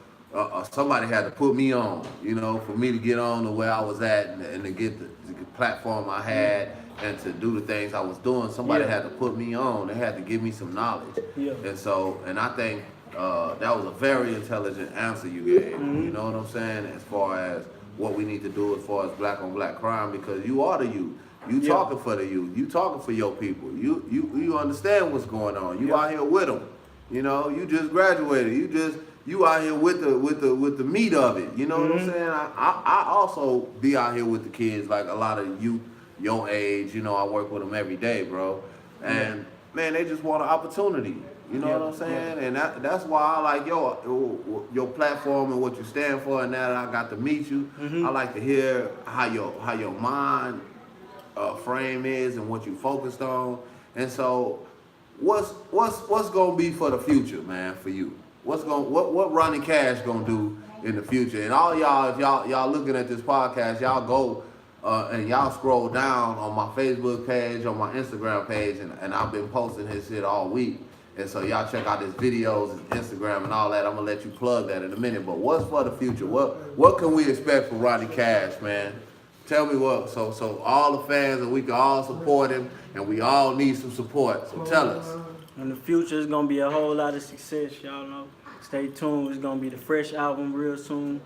somebody had to put me on, you know, for me to get on to where I was at and to get the platform I had and to do the things I was doing. Somebody had to put me on. They had to give me some knowledge. And I think that was a very intelligent answer you gave. You know what I'm saying? As far as what we need to do as far as black on black crime, because you are the youth. You talking for the youth. You talking for your people. You understand what's going on. You out here with them. You know, you just graduated. You out here with the meat of it. You know what I'm saying? I also be out here with the kids, like a lot of youth your age. You know, I work with them every day, bro. And man, they just want an opportunity. You know what I'm saying? And that's why I like your platform and what you stand for. And now that I got to meet you, I like to hear how your mind frame is and what you focused on. And so, what's gonna be for the future, man, for you? What Ronnie Cash gonna do in the future? And all y'all, if y'all looking at this podcast, y'all go and y'all scroll down on my Facebook page, on my Instagram page, and I've been posting his shit all week. And so y'all check out his videos, his Instagram and all that. I'm gonna let you plug that in a minute. But what's for the future? What can we expect from Ronnie Cash, man? Tell me what, so all the fans, and we can all support him, and we all need some support. So tell us. In the future, it's gonna be a whole lot of success, y'all know. Stay tuned. It's gonna be the fresh album real soon.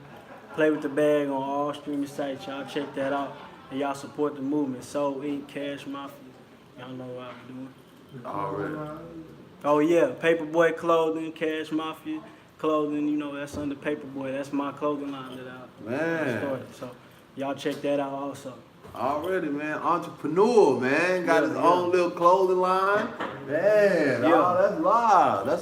Play with the Bag on all streaming sites. Y'all check that out, and y'all support the movement. Soul Inc, Cash Mafia. Y'all know what I'm doing. Already. Oh yeah, Paperboy Clothing, Cash Mafia Clothing. You know that's under Paperboy. That's my clothing line that I started. So. Y'all check that out also. Already, man. Entrepreneur, man. Got his own little clothing line. Man, that's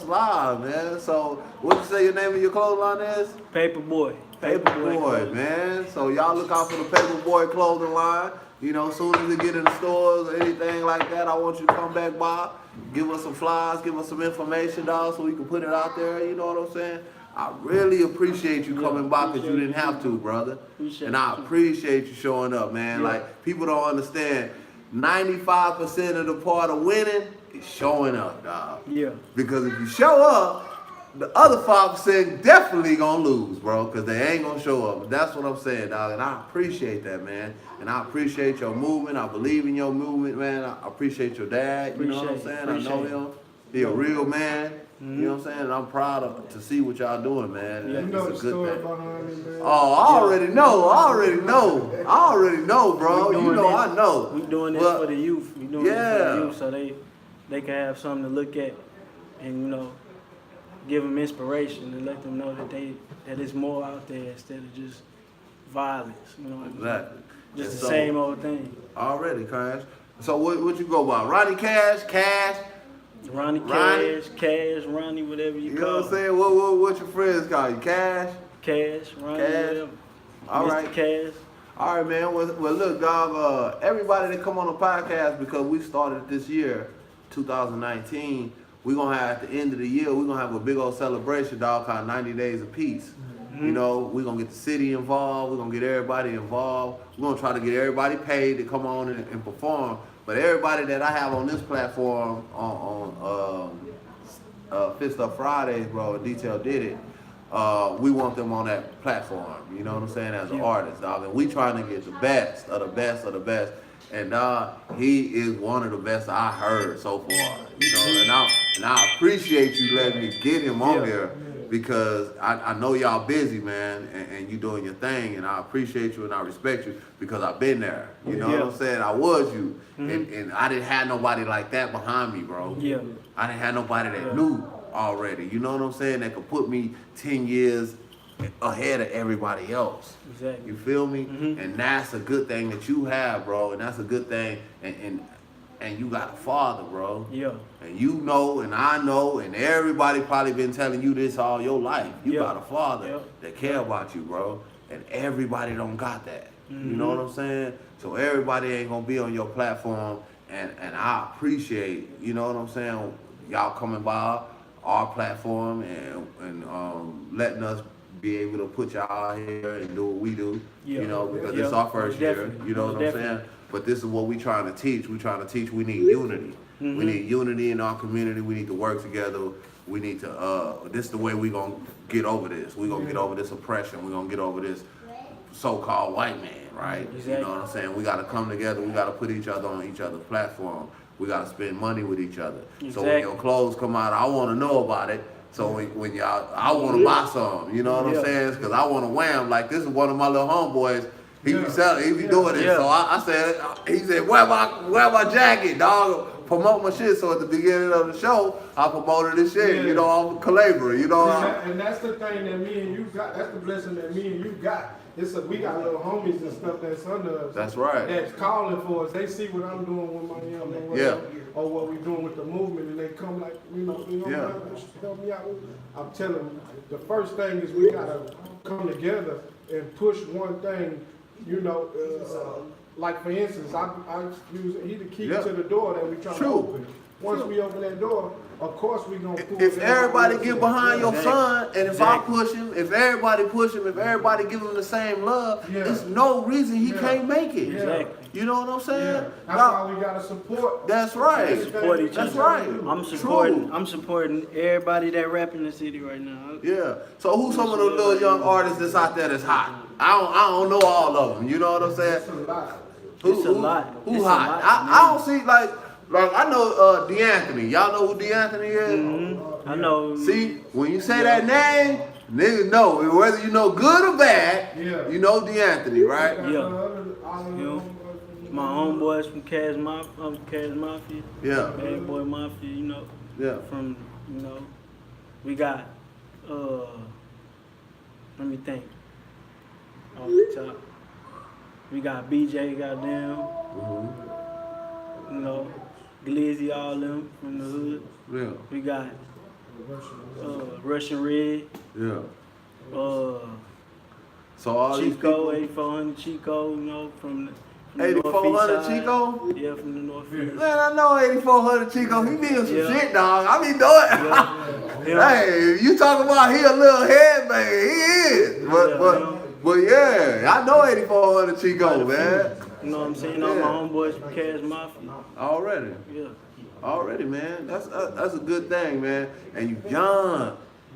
live, man. So, what you say your name of your clothing line is? Paperboy. Paperboy, man. So, y'all look out for the Paperboy clothing line. You know, as soon as it get in the stores or anything like that, I want you to come back by, give us some flyers, give us some information, dog, so we can put it out there. You know what I'm saying? I really appreciate you coming by because you didn't have to, brother. And I appreciate you showing up, man. Like, people don't understand. 95% of the part of winning is showing up, dog. Yeah. Because if you show up, the other 5% definitely gonna lose, bro, because they ain't gonna show up. That's what I'm saying, dog. And I appreciate that, man. And I appreciate your movement. I believe in your movement, man. I appreciate your dad. You know what I'm saying? I know him. He a real man. You know what I'm saying? And I'm proud to see what y'all doing, man. You know the story thing. behind it, man. Oh, I already know, bro. You know, I know. We doing this for the youth. We doing this for the youth so they can have something to look at and, you know, give them inspiration and let them know that it's more out there instead of just violence. You know, exactly. Just the same old thing. Already, Cash. So what you go by? Ronnie Cash, Cash. Ronnie Cash, Ronnie, whatever you call it. You know what I'm saying? What your friends call you? Cash? Cash, Ronnie, whatever. All right. Mr. Cash. All right, man. Well, look, dog, everybody that come on the podcast, because we started this year, 2019, we're going to have, at the end of the year, we're going to have a big old celebration, dog, called 90 Days of Peace. You know, we're going to get the city involved. We're going to get everybody involved. We're going to try to get everybody paid to come on and perform. But everybody that I have on this platform on Fist Up Fridays, bro, Detail did it. We want them on that platform. You know what I'm saying? As an artist, dog, and we trying to get the best of the best of the best. And he is one of the best I heard so far. You know, and I appreciate you letting me get him on here. Because I know y'all busy, man, and you doing your thing, and I appreciate you and I respect you because I've been there. You know what I'm saying? I was you, and I didn't have nobody like that behind me, bro. Yeah. I didn't have nobody that knew already. You know what I'm saying? That could put me 10 years ahead of everybody else. Exactly. You feel me? And that's a good thing that you have, bro, and that's a good thing, and you got a father, bro. Yeah. And you know, and I know, and everybody probably been telling you this all your life. You got a father that care about you, bro. And everybody don't got that. You know what I'm saying? So everybody ain't gonna be on your platform and I appreciate, you know what I'm saying, y'all coming by our platform and letting us be able to put y'all out here and do what we do, Yeah. you know, because Yeah. it's our first year, Definitely. you know what I'm Definitely. saying? But this is what we trying to teach. We trying to teach we need unity. We need unity in our community. We need to work together. We need to, this is the way we gonna get over this. We gonna get over this oppression. We gonna get over this so-called white man, right? Exactly. You know what I'm saying? We gotta come together. We gotta put each other on each other's platform. We gotta spend money with each other. So when Exactly. your clothes come out, I wanna know about it. So when y'all, I wanna buy some. You know what I'm Yeah. saying? Cause I wanna wear them. Like this is one of my little homeboys. He be selling, he be doing it. Yeah. So I said, he said, wear my jacket, dog. Promote my shit. So at the beginning of the show, I promoted this shit. Yeah. You know, I'm Calabria. You know, And that's the thing that me and you got. That's the blessing that me and you got. We got little homies and stuff that's under us. That's right. That's calling for us. They see what I'm doing with my young man, Yeah. or what we doing with the movement, and they come like, Yeah. help me out. I'm telling them, the first thing is we gotta come together and push one thing. Like for instance, I use he the key Yeah. to the door that we trying to True. open. Once we open that door, of course we gonna pull if it everybody out. get behind your Exactly. son, and if Exactly. I push him, if everybody push him, if everybody give him the same love, Yeah. there's no reason he Yeah. can't make it. Exactly. You know what I'm saying? Yeah, that's Now, why we gotta support. that's right. Support each That's other. right. I'm supporting everybody that rap in the city right now. Yeah. So who's some of the little young artists that's out there that's hot? I don't know all of them. You know what I'm saying? It's a lot. It's a lot. Who It's a hot? lot, I don't see like I know D'Anthony. Y'all know who D'Anthony is? I know. See, when you say that name, niggas know whether you know good or bad. Yeah. You know D'Anthony, right? Yeah. Yeah. My homeboys from Cash Mafia, Yeah. Bad Boy Mafia, Yeah. from, we got, let me think, off the top. We got BJ, goddamn, Glizzy, all them from the hood. Yeah. We got Russian Red, Yeah. So all these Chico, people, 8400 Chico, from the 8400 northeast side. Chico? Yeah, from the northeast. Man, I know 8400 Chico. He be in some Yeah. shit, dog. I be doing. Yeah. Hey, you talking about he a little headbanger? He is. But yeah, I know 8400 Chico, man. You know what I'm saying? All Yeah. my homeboys from Cash Mafia. Already. Yeah. Already, man. That's a good thing, man. And you young,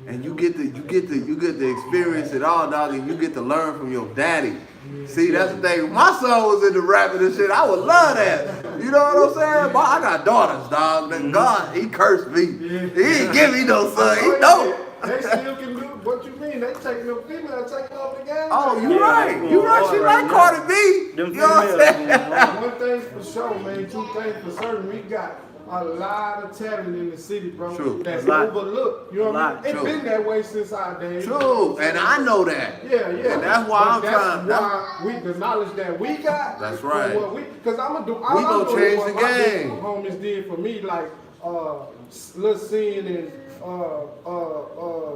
and you get to experience it all, dog, and you get to learn from your daddy. See, that's the thing. If my son was into rapping and shit, I would love that. You know what I'm saying? But I got daughters, dog. That God, he cursed me. He didn't give me no son. He know. They still can do what you mean. They taking them females, taking off the game. Oh, you Yeah, right. they You going right. hard She right like now. Cardi B. Them You know what I'm saying? females. One thing's for sure, man. Two things for certain. We got a lot of talent in the city, bro. True. That's A lot. overlooked. You know A what I lot. mean? It's True. been that way since our days. True. And I know that. Yeah. And that's why I'm trying. That's why the knowledge that we got. That's from right. what Cause I'm gonna do. We gonna change the game. Homies did for me, like Lil Sin and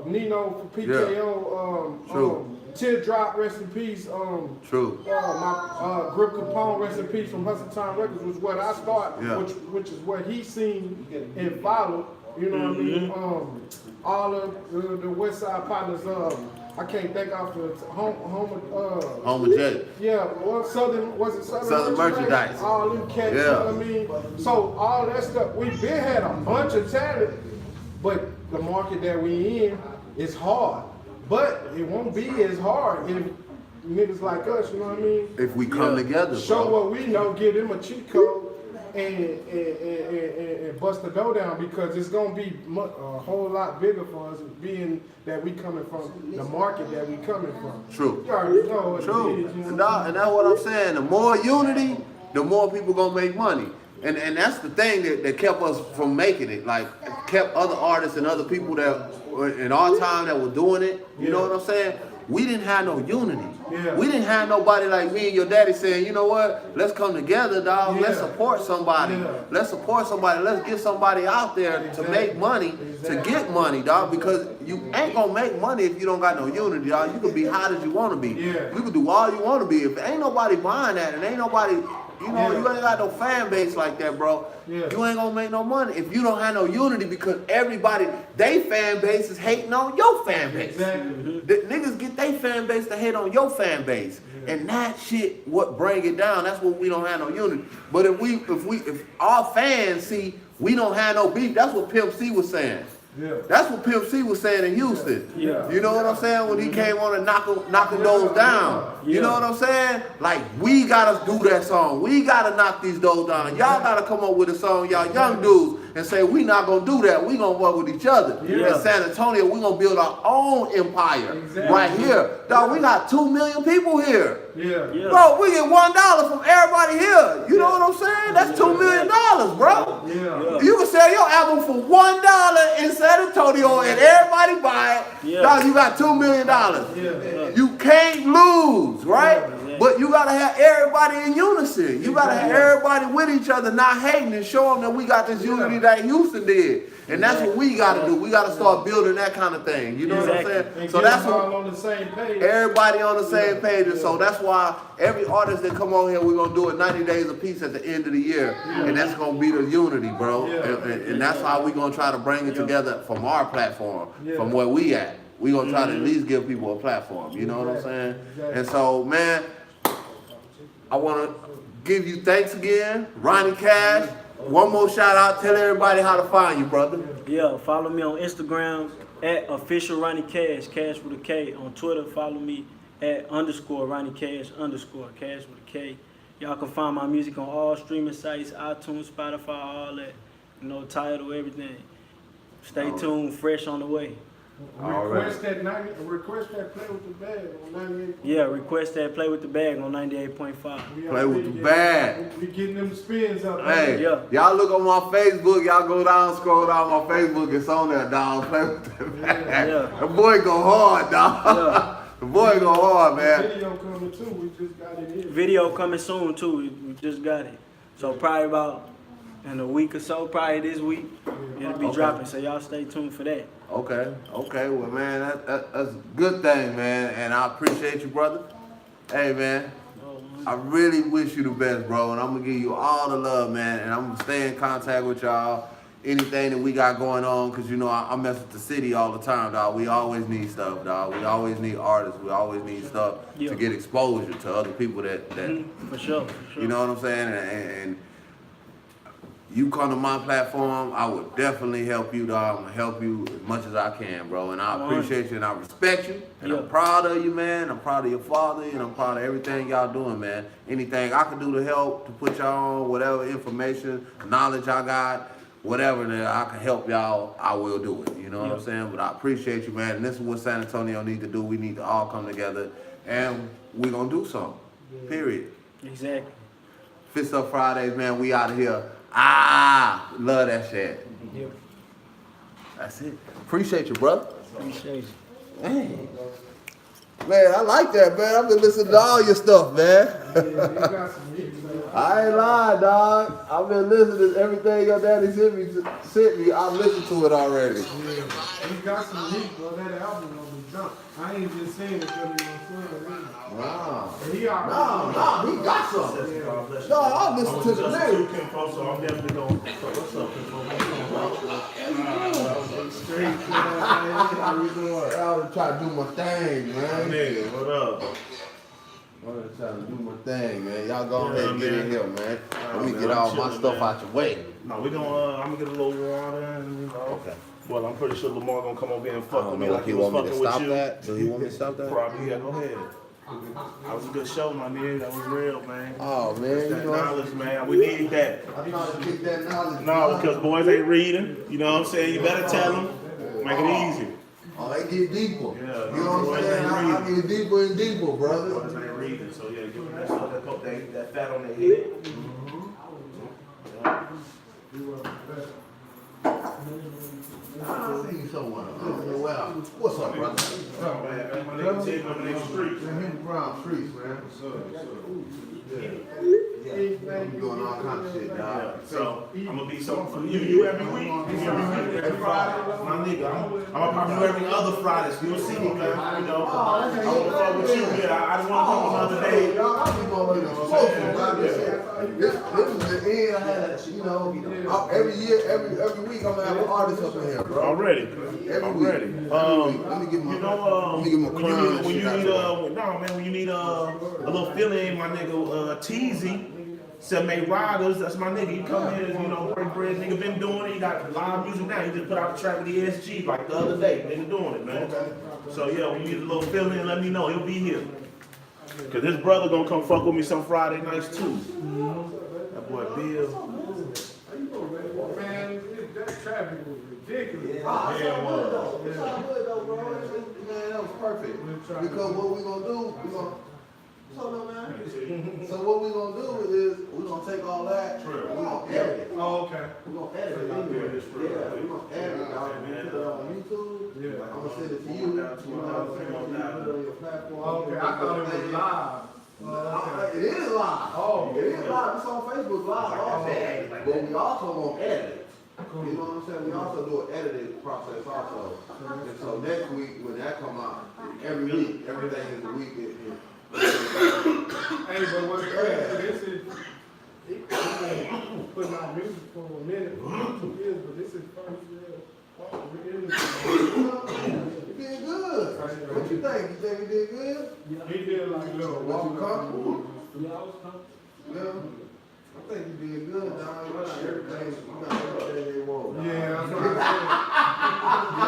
Nino for PKO. True. Teardrop, rest in peace. True. My Grip Capone, rest in peace from Hustle Time Records was what I started, Yeah. which is what he seen and followed. You know what I mean? All of the West Side partners. I can't think off the Home of Jay. yeah, well, Southern Southern Merchandise. All them cats, Yeah. you know what I mean? So all that stuff, we've been had a bunch of talent, but the market that we in is hard. But it won't be as hard if niggas like us, you know what I mean? If we come together, Show bro. what we know, give them a cheat code and bust the dough down, because it's gonna be a whole lot bigger for us, being that we coming from the market that we coming from. True. You already know what True. it is, you know And what I'm that's what I'm saying. The more unity, the more people gonna make money. And that's the thing that kept us from making it. Like, kept other artists and other people that were in our time that were doing it. You know what I'm saying? We didn't have no unity. Yeah. We didn't have nobody like me and your daddy saying, you know what? Let's come together, dog. Let's Yeah. support somebody. Yeah. Let's support somebody. Let's get somebody out there to make money, to get money, dog. Because you ain't gonna make money if you don't got no unity, dog. You can be hot as you want to be. Yeah. You can do all you want to be. If ain't nobody buying that and ain't nobody You know, Yeah. you ain't got no fan base like that, bro. Yeah. You ain't gonna make no money if you don't have no unity because everybody, they fan base is hating on your fan base. Exactly. The niggas get their fan base to hate on your fan base. And that shit what bring it down. That's what we don't have no unity. But if our fans see we don't have no beef, that's what Pimp C was saying. Yeah. That's what Pimp C was saying in Houston. Yeah. You know what I'm saying? When he came on and knocking those down. You know what I'm saying? Like, we gotta do that song. We gotta knock these doors down. Y'all gotta come up with a song, y'all young dudes, and say, we not gonna do that. We gonna work with each other. Yeah. In San Antonio, we gonna build our own empire. Exactly. Right here. Dog, we got 2 million people here. Yeah. Yeah. Bro, we get $1 from everybody here. You know what I'm saying? That's $2 million, bro. Yeah. You can sell your album for $1 in San Antonio and everybody buy it. Yeah. Dog, you got $2 million. Yeah. You can't lose, right? Yeah. But you gotta have everybody in unison. You gotta have everybody with each other, not hating, and show them that we got this unity that Houston did. And that's what we gotta do. We gotta start building that kind of thing. You know what I'm saying? And So get that's them what all on the same page. everybody on the same page. And so that's why every artist that come on here, we're gonna do it 90 days apiece at the end of the year. And that's gonna be the unity, bro. Yeah. And that's how we gonna try to bring it together from our platform, Yeah. from where we at. We gonna try to at least give people a platform. You know what I'm saying? Exactly. And so, man, I wanna give you thanks again, Ronnie Cash. One more shout out. Tell everybody how to find you, brother. Yeah, follow me on Instagram at official Ronnie Cash, Cash with a K. On Twitter, follow me at _Ronnie Cash Cash with a K. Y'all can find my music on all streaming sites, iTunes, Spotify, all that. You know, Tidal, everything. Stay tuned, fresh on the way. Request that play with the bag on 98. Yeah, request that Play with the Bag on 98.5. Play with the bag. We getting them spins up. Hey, Yeah. y'all look on my Facebook, y'all go down, scroll down my Facebook, it's on there, dog. Play with the bag. Yeah. The boy go hard, dog. Yeah. The boy go hard, man. Video coming too. We just got it in. Video coming soon too. We just got it. So probably about in a week or so, probably this week, it'll be Okay. dropping. So y'all stay tuned for that. Okay, well, man, that's a good thing, man, and I appreciate you, brother. Hey, man, I really wish you the best, bro, and I'm gonna give you all the love, man, and I'm gonna stay in contact with y'all. Anything that we got going on, cause you know I mess with the city all the time, dog. We always need stuff, dog. We always need artists. We always need stuff Yeah. to get exposure to other people that For sure. you know what I'm saying? And you come to my platform, I would definitely help you, dog. I'm gonna help you as much as I can, bro. And I appreciate you and I respect you. And Yeah. I'm proud of you, man. I'm proud of your father and I'm proud of everything y'all doing, man. Anything I can do to help, to put y'all on, whatever information, knowledge I got, whatever that I can help y'all, I will do it. You know what I'm saying? But I appreciate you, man. And this is what San Antonio need to do. We need to all come together and we gonna do something. Period. Exactly. Fist Up Fridays, man. We out of here. Love that shit. Yeah. That's it. Appreciate you, brother. Appreciate you. Man, I like that, man. I've been listening to all your stuff, man. You got some hits, man. I ain't lying, dog. I've been listening to everything your daddy sent me. I listened to it already. Yeah. You got some hits, bro. That album on the jump. I ain't just saying it because you know Wow. what he already No, he got something. No, I listen to the lyrics. So I'm definitely going. What's up, straight. How you doing? I was trying to do my thing, man. Nigga, what up? I'm gonna try to do my thing, man. Y'all go ahead and get in man. here, man. Let me man, get I'm all my chilling, stuff man. out your way. No, we gonna. I'm gonna get a little water and you know. Okay. Well, I'm pretty sure Lamar gonna come over here and I fuck don't with me know like if he he was want me to fucking with stop you. that. Do he want me to stop that? Probably, yeah. Go ahead. That was a good show, my nigga. That was real, man. Oh man, That's you that know. knowledge, man. We need that. I'm trying to get that knowledge. No, because boys ain't reading. You know what I'm saying? You better tell them. Make it easy. Oh, they get deeper. Yeah, You know what I'm saying? I get deeper and deeper, brother. Boys ain't reading. So yeah, give them that stuff, that fat on their head. I see you somewhere. I don't know where. What's up, brother? Oh, man. My nigga Tig over in the street. Henry Brown Streets, man. I'm doing all kinds of shit, Yeah, dog. so I'm gonna be something for you. You every week? Every Friday? My nigga, I'm gonna probably every other Friday. So you'll see me, man. You know, I wanna fuck with you. Yeah, I just wanna come another day. Y'all, I be going to the social, This is the end. I had, you know, every year, every week, I'm gonna have an artist up in here, bro. Already. Every week. Every week. Let me get my, let me get my crown. When you need a little feeling, my nigga Teasy. Self-made riders, that's my nigga. He come in, you know, break bread, nigga been doing it. He got live music now. He just put out a track with the ESG like the other day. Nigga doing it, man. So yeah, when you need a little feeling, let me know. He'll be here. Cause his brother gonna come fuck with me some Friday nights too. That boy Bill. Man, that traffic was ridiculous. Yeah, it was. It's all good though, bro. Man, that was perfect. Because what we gonna do, we gonna. So what we gonna do is we gonna take all that. We gonna edit it. Oh, okay. We gonna edit it. Yeah, we gonna edit it. Dog. We put it on YouTube. Yeah. I'm gonna send it to you. You know what I'm saying? You put it on your platform. Okay, I thought it was live. It is live. Oh, It is live. It's on Facebook live also. But we also gonna edit it. You know what I'm saying? We also do an editing process also. And so next week when that come out, every week, everything is a week. Hey, but what's crazy, this is, it putting out music for a minute, for 2 years, but this is first year. You did good. What you think? You think you did good? He did like a little Was you walk. comfortable? Yeah, I was comfortable. Yeah. I think you did good, dog. You got everything they want. Yeah, that's what I'm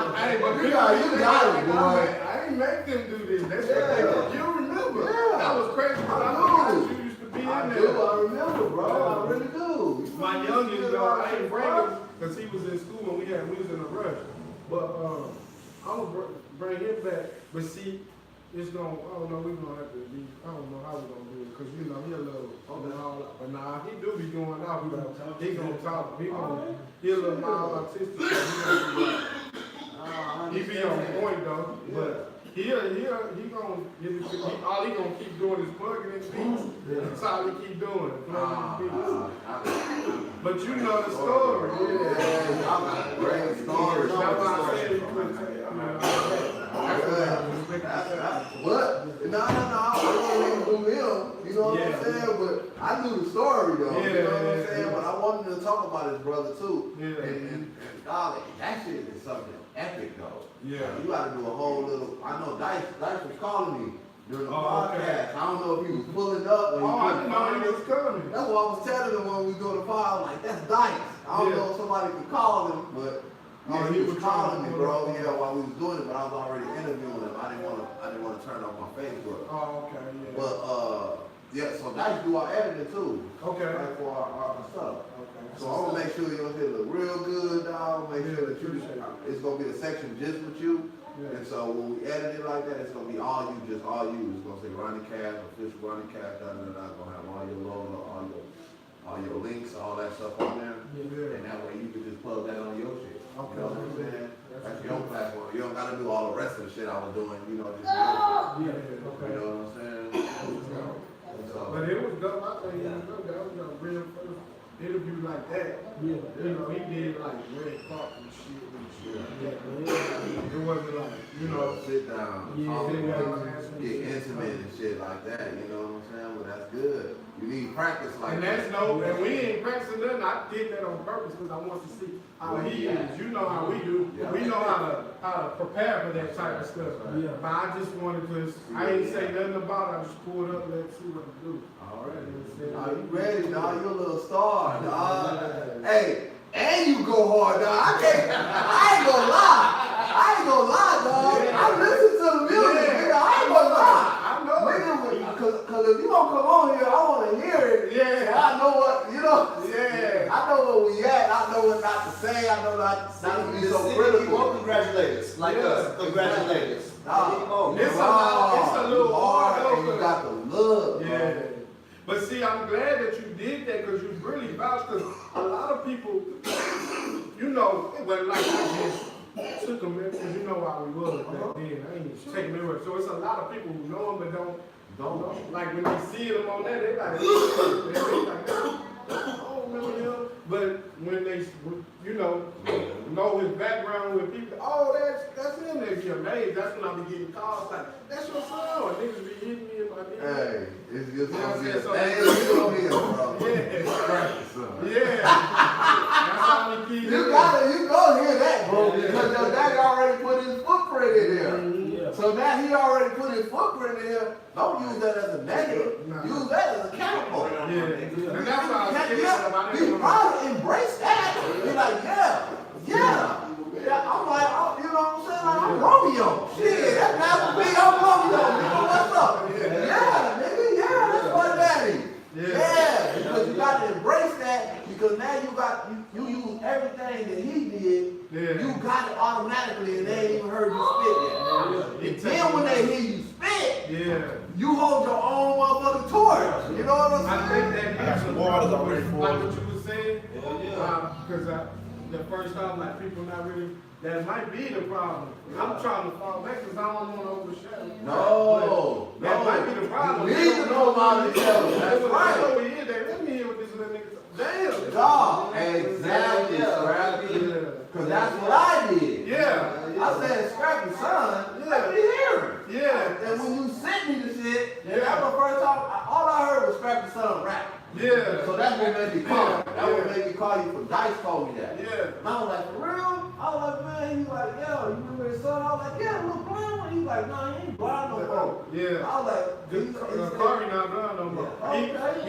saying. Hey, but You got it, boy. I ain't make them do this. That's what they do. You remember? Yeah. That was crazy. I I know. know you used to be in I there. do. I remember, bro. I really do. My youngest, I ain't bring him because he was in school and we was in a rush. But I'm gonna bring him back. But see, it's gonna. I don't know. We gonna have to be. I don't know how we gonna do it because you know he a little. But nah, he do be going out. He gonna talk. He a little mild autistic. He be on point though. But he gonna get it. All he gonna keep doing is plugging in beats. That's all he keep doing. Plugging in beats. But you know the story. Yeah. Great story. That's why I said he couldn't. But no, I wasn't do him. You know what I'm saying? But I knew the story though. You know what I'm saying? But I wanted to talk about his brother too. And golly, that shit is something epic though. Yeah. You gotta do a whole little. I know Dice was calling me during the podcast. I don't know if he was pulling up or I didn't know he was coming. That's what I was telling him when we go to pod. Like that's Dice. I don't know if somebody could call him, but. Yeah, he was calling me, bro. Yeah, while we was doing it, but I was already interviewing him. I didn't want to turn off my Facebook. Oh, okay, yeah. But yeah, so Dice do our editing too. Okay. Like for our stuff. Okay. So I'm gonna make sure your shit look real good, dog. Make sure that it's gonna be a section just with you. Yeah. And so when we edit it like that, it's gonna be all you, just all you. It's gonna say Ronnie Cash, official Ronnie Cash, Gonna have all your logo, all your links, all that stuff on there. Yeah. And that way you can just plug that on your shit. Okay. You know what I'm saying? That's your platform. You don't gotta do all the rest of the shit I was doing, you know, just Yeah, you okay. know what I'm saying? But it was dope. I think that was a real first interview like that. Yeah. You know, he did like red carpet and shit. It wasn't like, you know. Sit down, talk get intimate and shit like that, you know what I'm saying? But that's good. You need practice like And that. and we ain't practicing nothing. I did that on purpose because I want to see how he is. You know how we do. Yeah. We know how to prepare for that type of stuff. Yeah. But I just wanted to, I ain't say nothing about it. I just pulled up and let's see what to do. All right. Are you ready, dog? You a little star, dog. Hey, and you go hard, dog. I ain't gonna lie, dog. I listen to the music, nigga. I ain't gonna lie. I know it. Nigga, cause if you don't come on here, I wanna hear it. Yeah. I know what, you know. Yeah. I know where we at. I know what not to say. I know not to be so critical. Congratulate us, like us. Congratulate us. It's a little hard and you got the love. Yeah. But see, I'm glad that you did that because you really vouched because a lot of people, you know, well, like I just took them in because you know how we was back then. I ain't taking them away. So it's a lot of people who know him but don't know. Like when they see them on there, they like, I don't remember him. But when they, you know his background with people, oh, that's him. They be amazed. That's when I be getting calls like, that's your son. Or niggas be hitting me in my Hey, it's just gonna be a So- thing. You gonna be a bro. Yeah. That's all we keep You doing. gonna hear that, bro, because your daddy already put his footprint in there. Yeah. So now he already put his footprint in here. Don't use that as a negative. No. Use that as a catapult. Yeah. And that's why I was scared about You it. probably embrace that. You're like, yeah. I'm like, you know what I'm saying? Like, I'm Romeo. Shit, that's not me. I'm Romeo. Nigga, what's up? Yeah, nigga, yeah, that's my daddy. Yeah, because you got to embrace that because now you use everything that he did. Yeah. You got it automatically and they ain't even heard you spit yet. And then when they hear you spit, Yeah. you hold your own motherfucking torch. You know what I'm I saying? think that I got some waters already for like you. what you were saying, because the first time, like people not really, that might be the problem. I'm trying to fall back because I don't want to overshadow. No, But that might be the problem. You need to know about each other. That's right. Over here, let me hear what this little nigga. Damn. Dog, exactly, Scrappy. Cause that's what I did. Yeah. I said, Scrappy, son, Yeah. let me hear it. Yeah. And when you sent me the shit, Yeah. that was the first time, all I heard was Scrappy son rap. Yeah. So that's what made me call you. That Yeah. what made me call you, for Dice told me that. Yeah. And I was like, for real? I was like, man, he was like, yo, you remember his son? I was like, yeah, little blind one. He was like, no, he ain't blind no more. Yeah. I was like, Corey not blind no more. Yeah.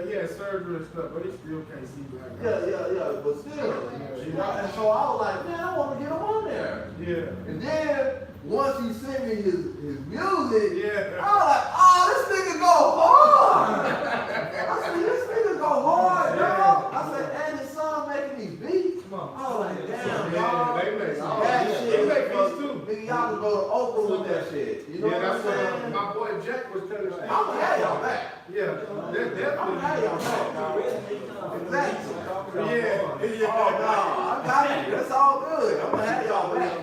He had surgery and stuff, but he still can't see black. yeah, but still. You know, and so I was like, man, I want to get him on there. Yeah. And then, once he sent me his music, Yeah. I was like, oh, this nigga go hard. I said, this nigga go hard, dog. I said, and his son making these beats. I was like, damn, Yeah, dog. they make all That that. shit, They make because beats too. nigga, y'all can go to Oprah with that shit. You know Yeah, what I'm that's what saying? my boy Jack was telling me. I'm gonna have y'all back. Yeah, that I'm definitely. gonna have y'all back, dog. Exactly. Yeah, Oh, no, I got you. That's all good. I'm gonna have y'all back.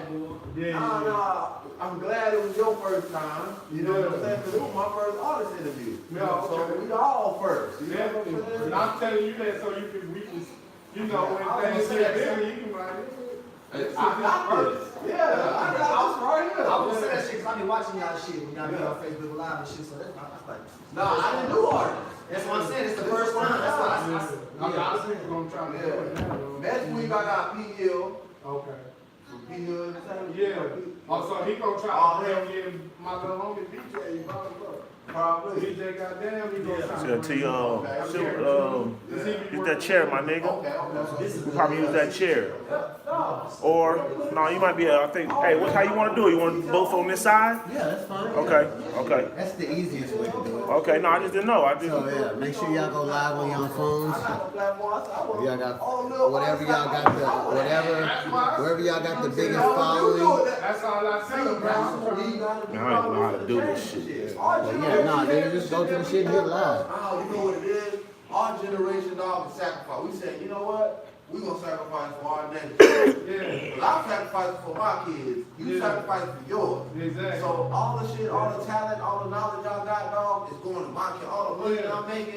yeah. No, I'm glad it was your first time. You know what I'm saying? Because it was my first artist interview. Yeah, So okay. we all first. You know what I'm Definitely. saying? And I'm telling you that so we can, you know, when things get bigger, you can like, I got this. Yeah, I got this right here. I was saying that shit because I be watching y'all shit when y'all be on Facebook Live and shit, so that's like. No, I didn't do artists. That's what I'm saying, it's the first time, that's why I mean, I think we're gonna try to do it now. Next week I got P. Hill. Okay. From P. Hill Entertainment. Yeah. Oh, so he gonna try to bring in my little homie DJ, Probably. DJ goddamn, he gonna try Should to use that chair, my nigga. Okay. We probably use that chair. Or no, you might be. I think. Hey, what? How you want to do it? You want both on this side? Yeah, that's fine. Okay. Okay. That's the easiest way to do it. Okay. No, I just didn't know. I just. So yeah, make sure y'all go live on your phones. Y'all got whatever y'all got wherever y'all got the biggest following. That's all I see, bro. Man, I don't know how to do this shit. But yeah, no, nigga, just go to the shit and hit live. Oh, you know what it is? Our generation, dog, is sacrifice. We said, you know what? We gonna sacrifice for our next generation. Yeah. Well, I'm sacrificing for my kids. You sacrifice for yours. Exactly. So all the shit, all the talent, all the knowledge y'all got, dog, is going to my kid. All the money I'm making.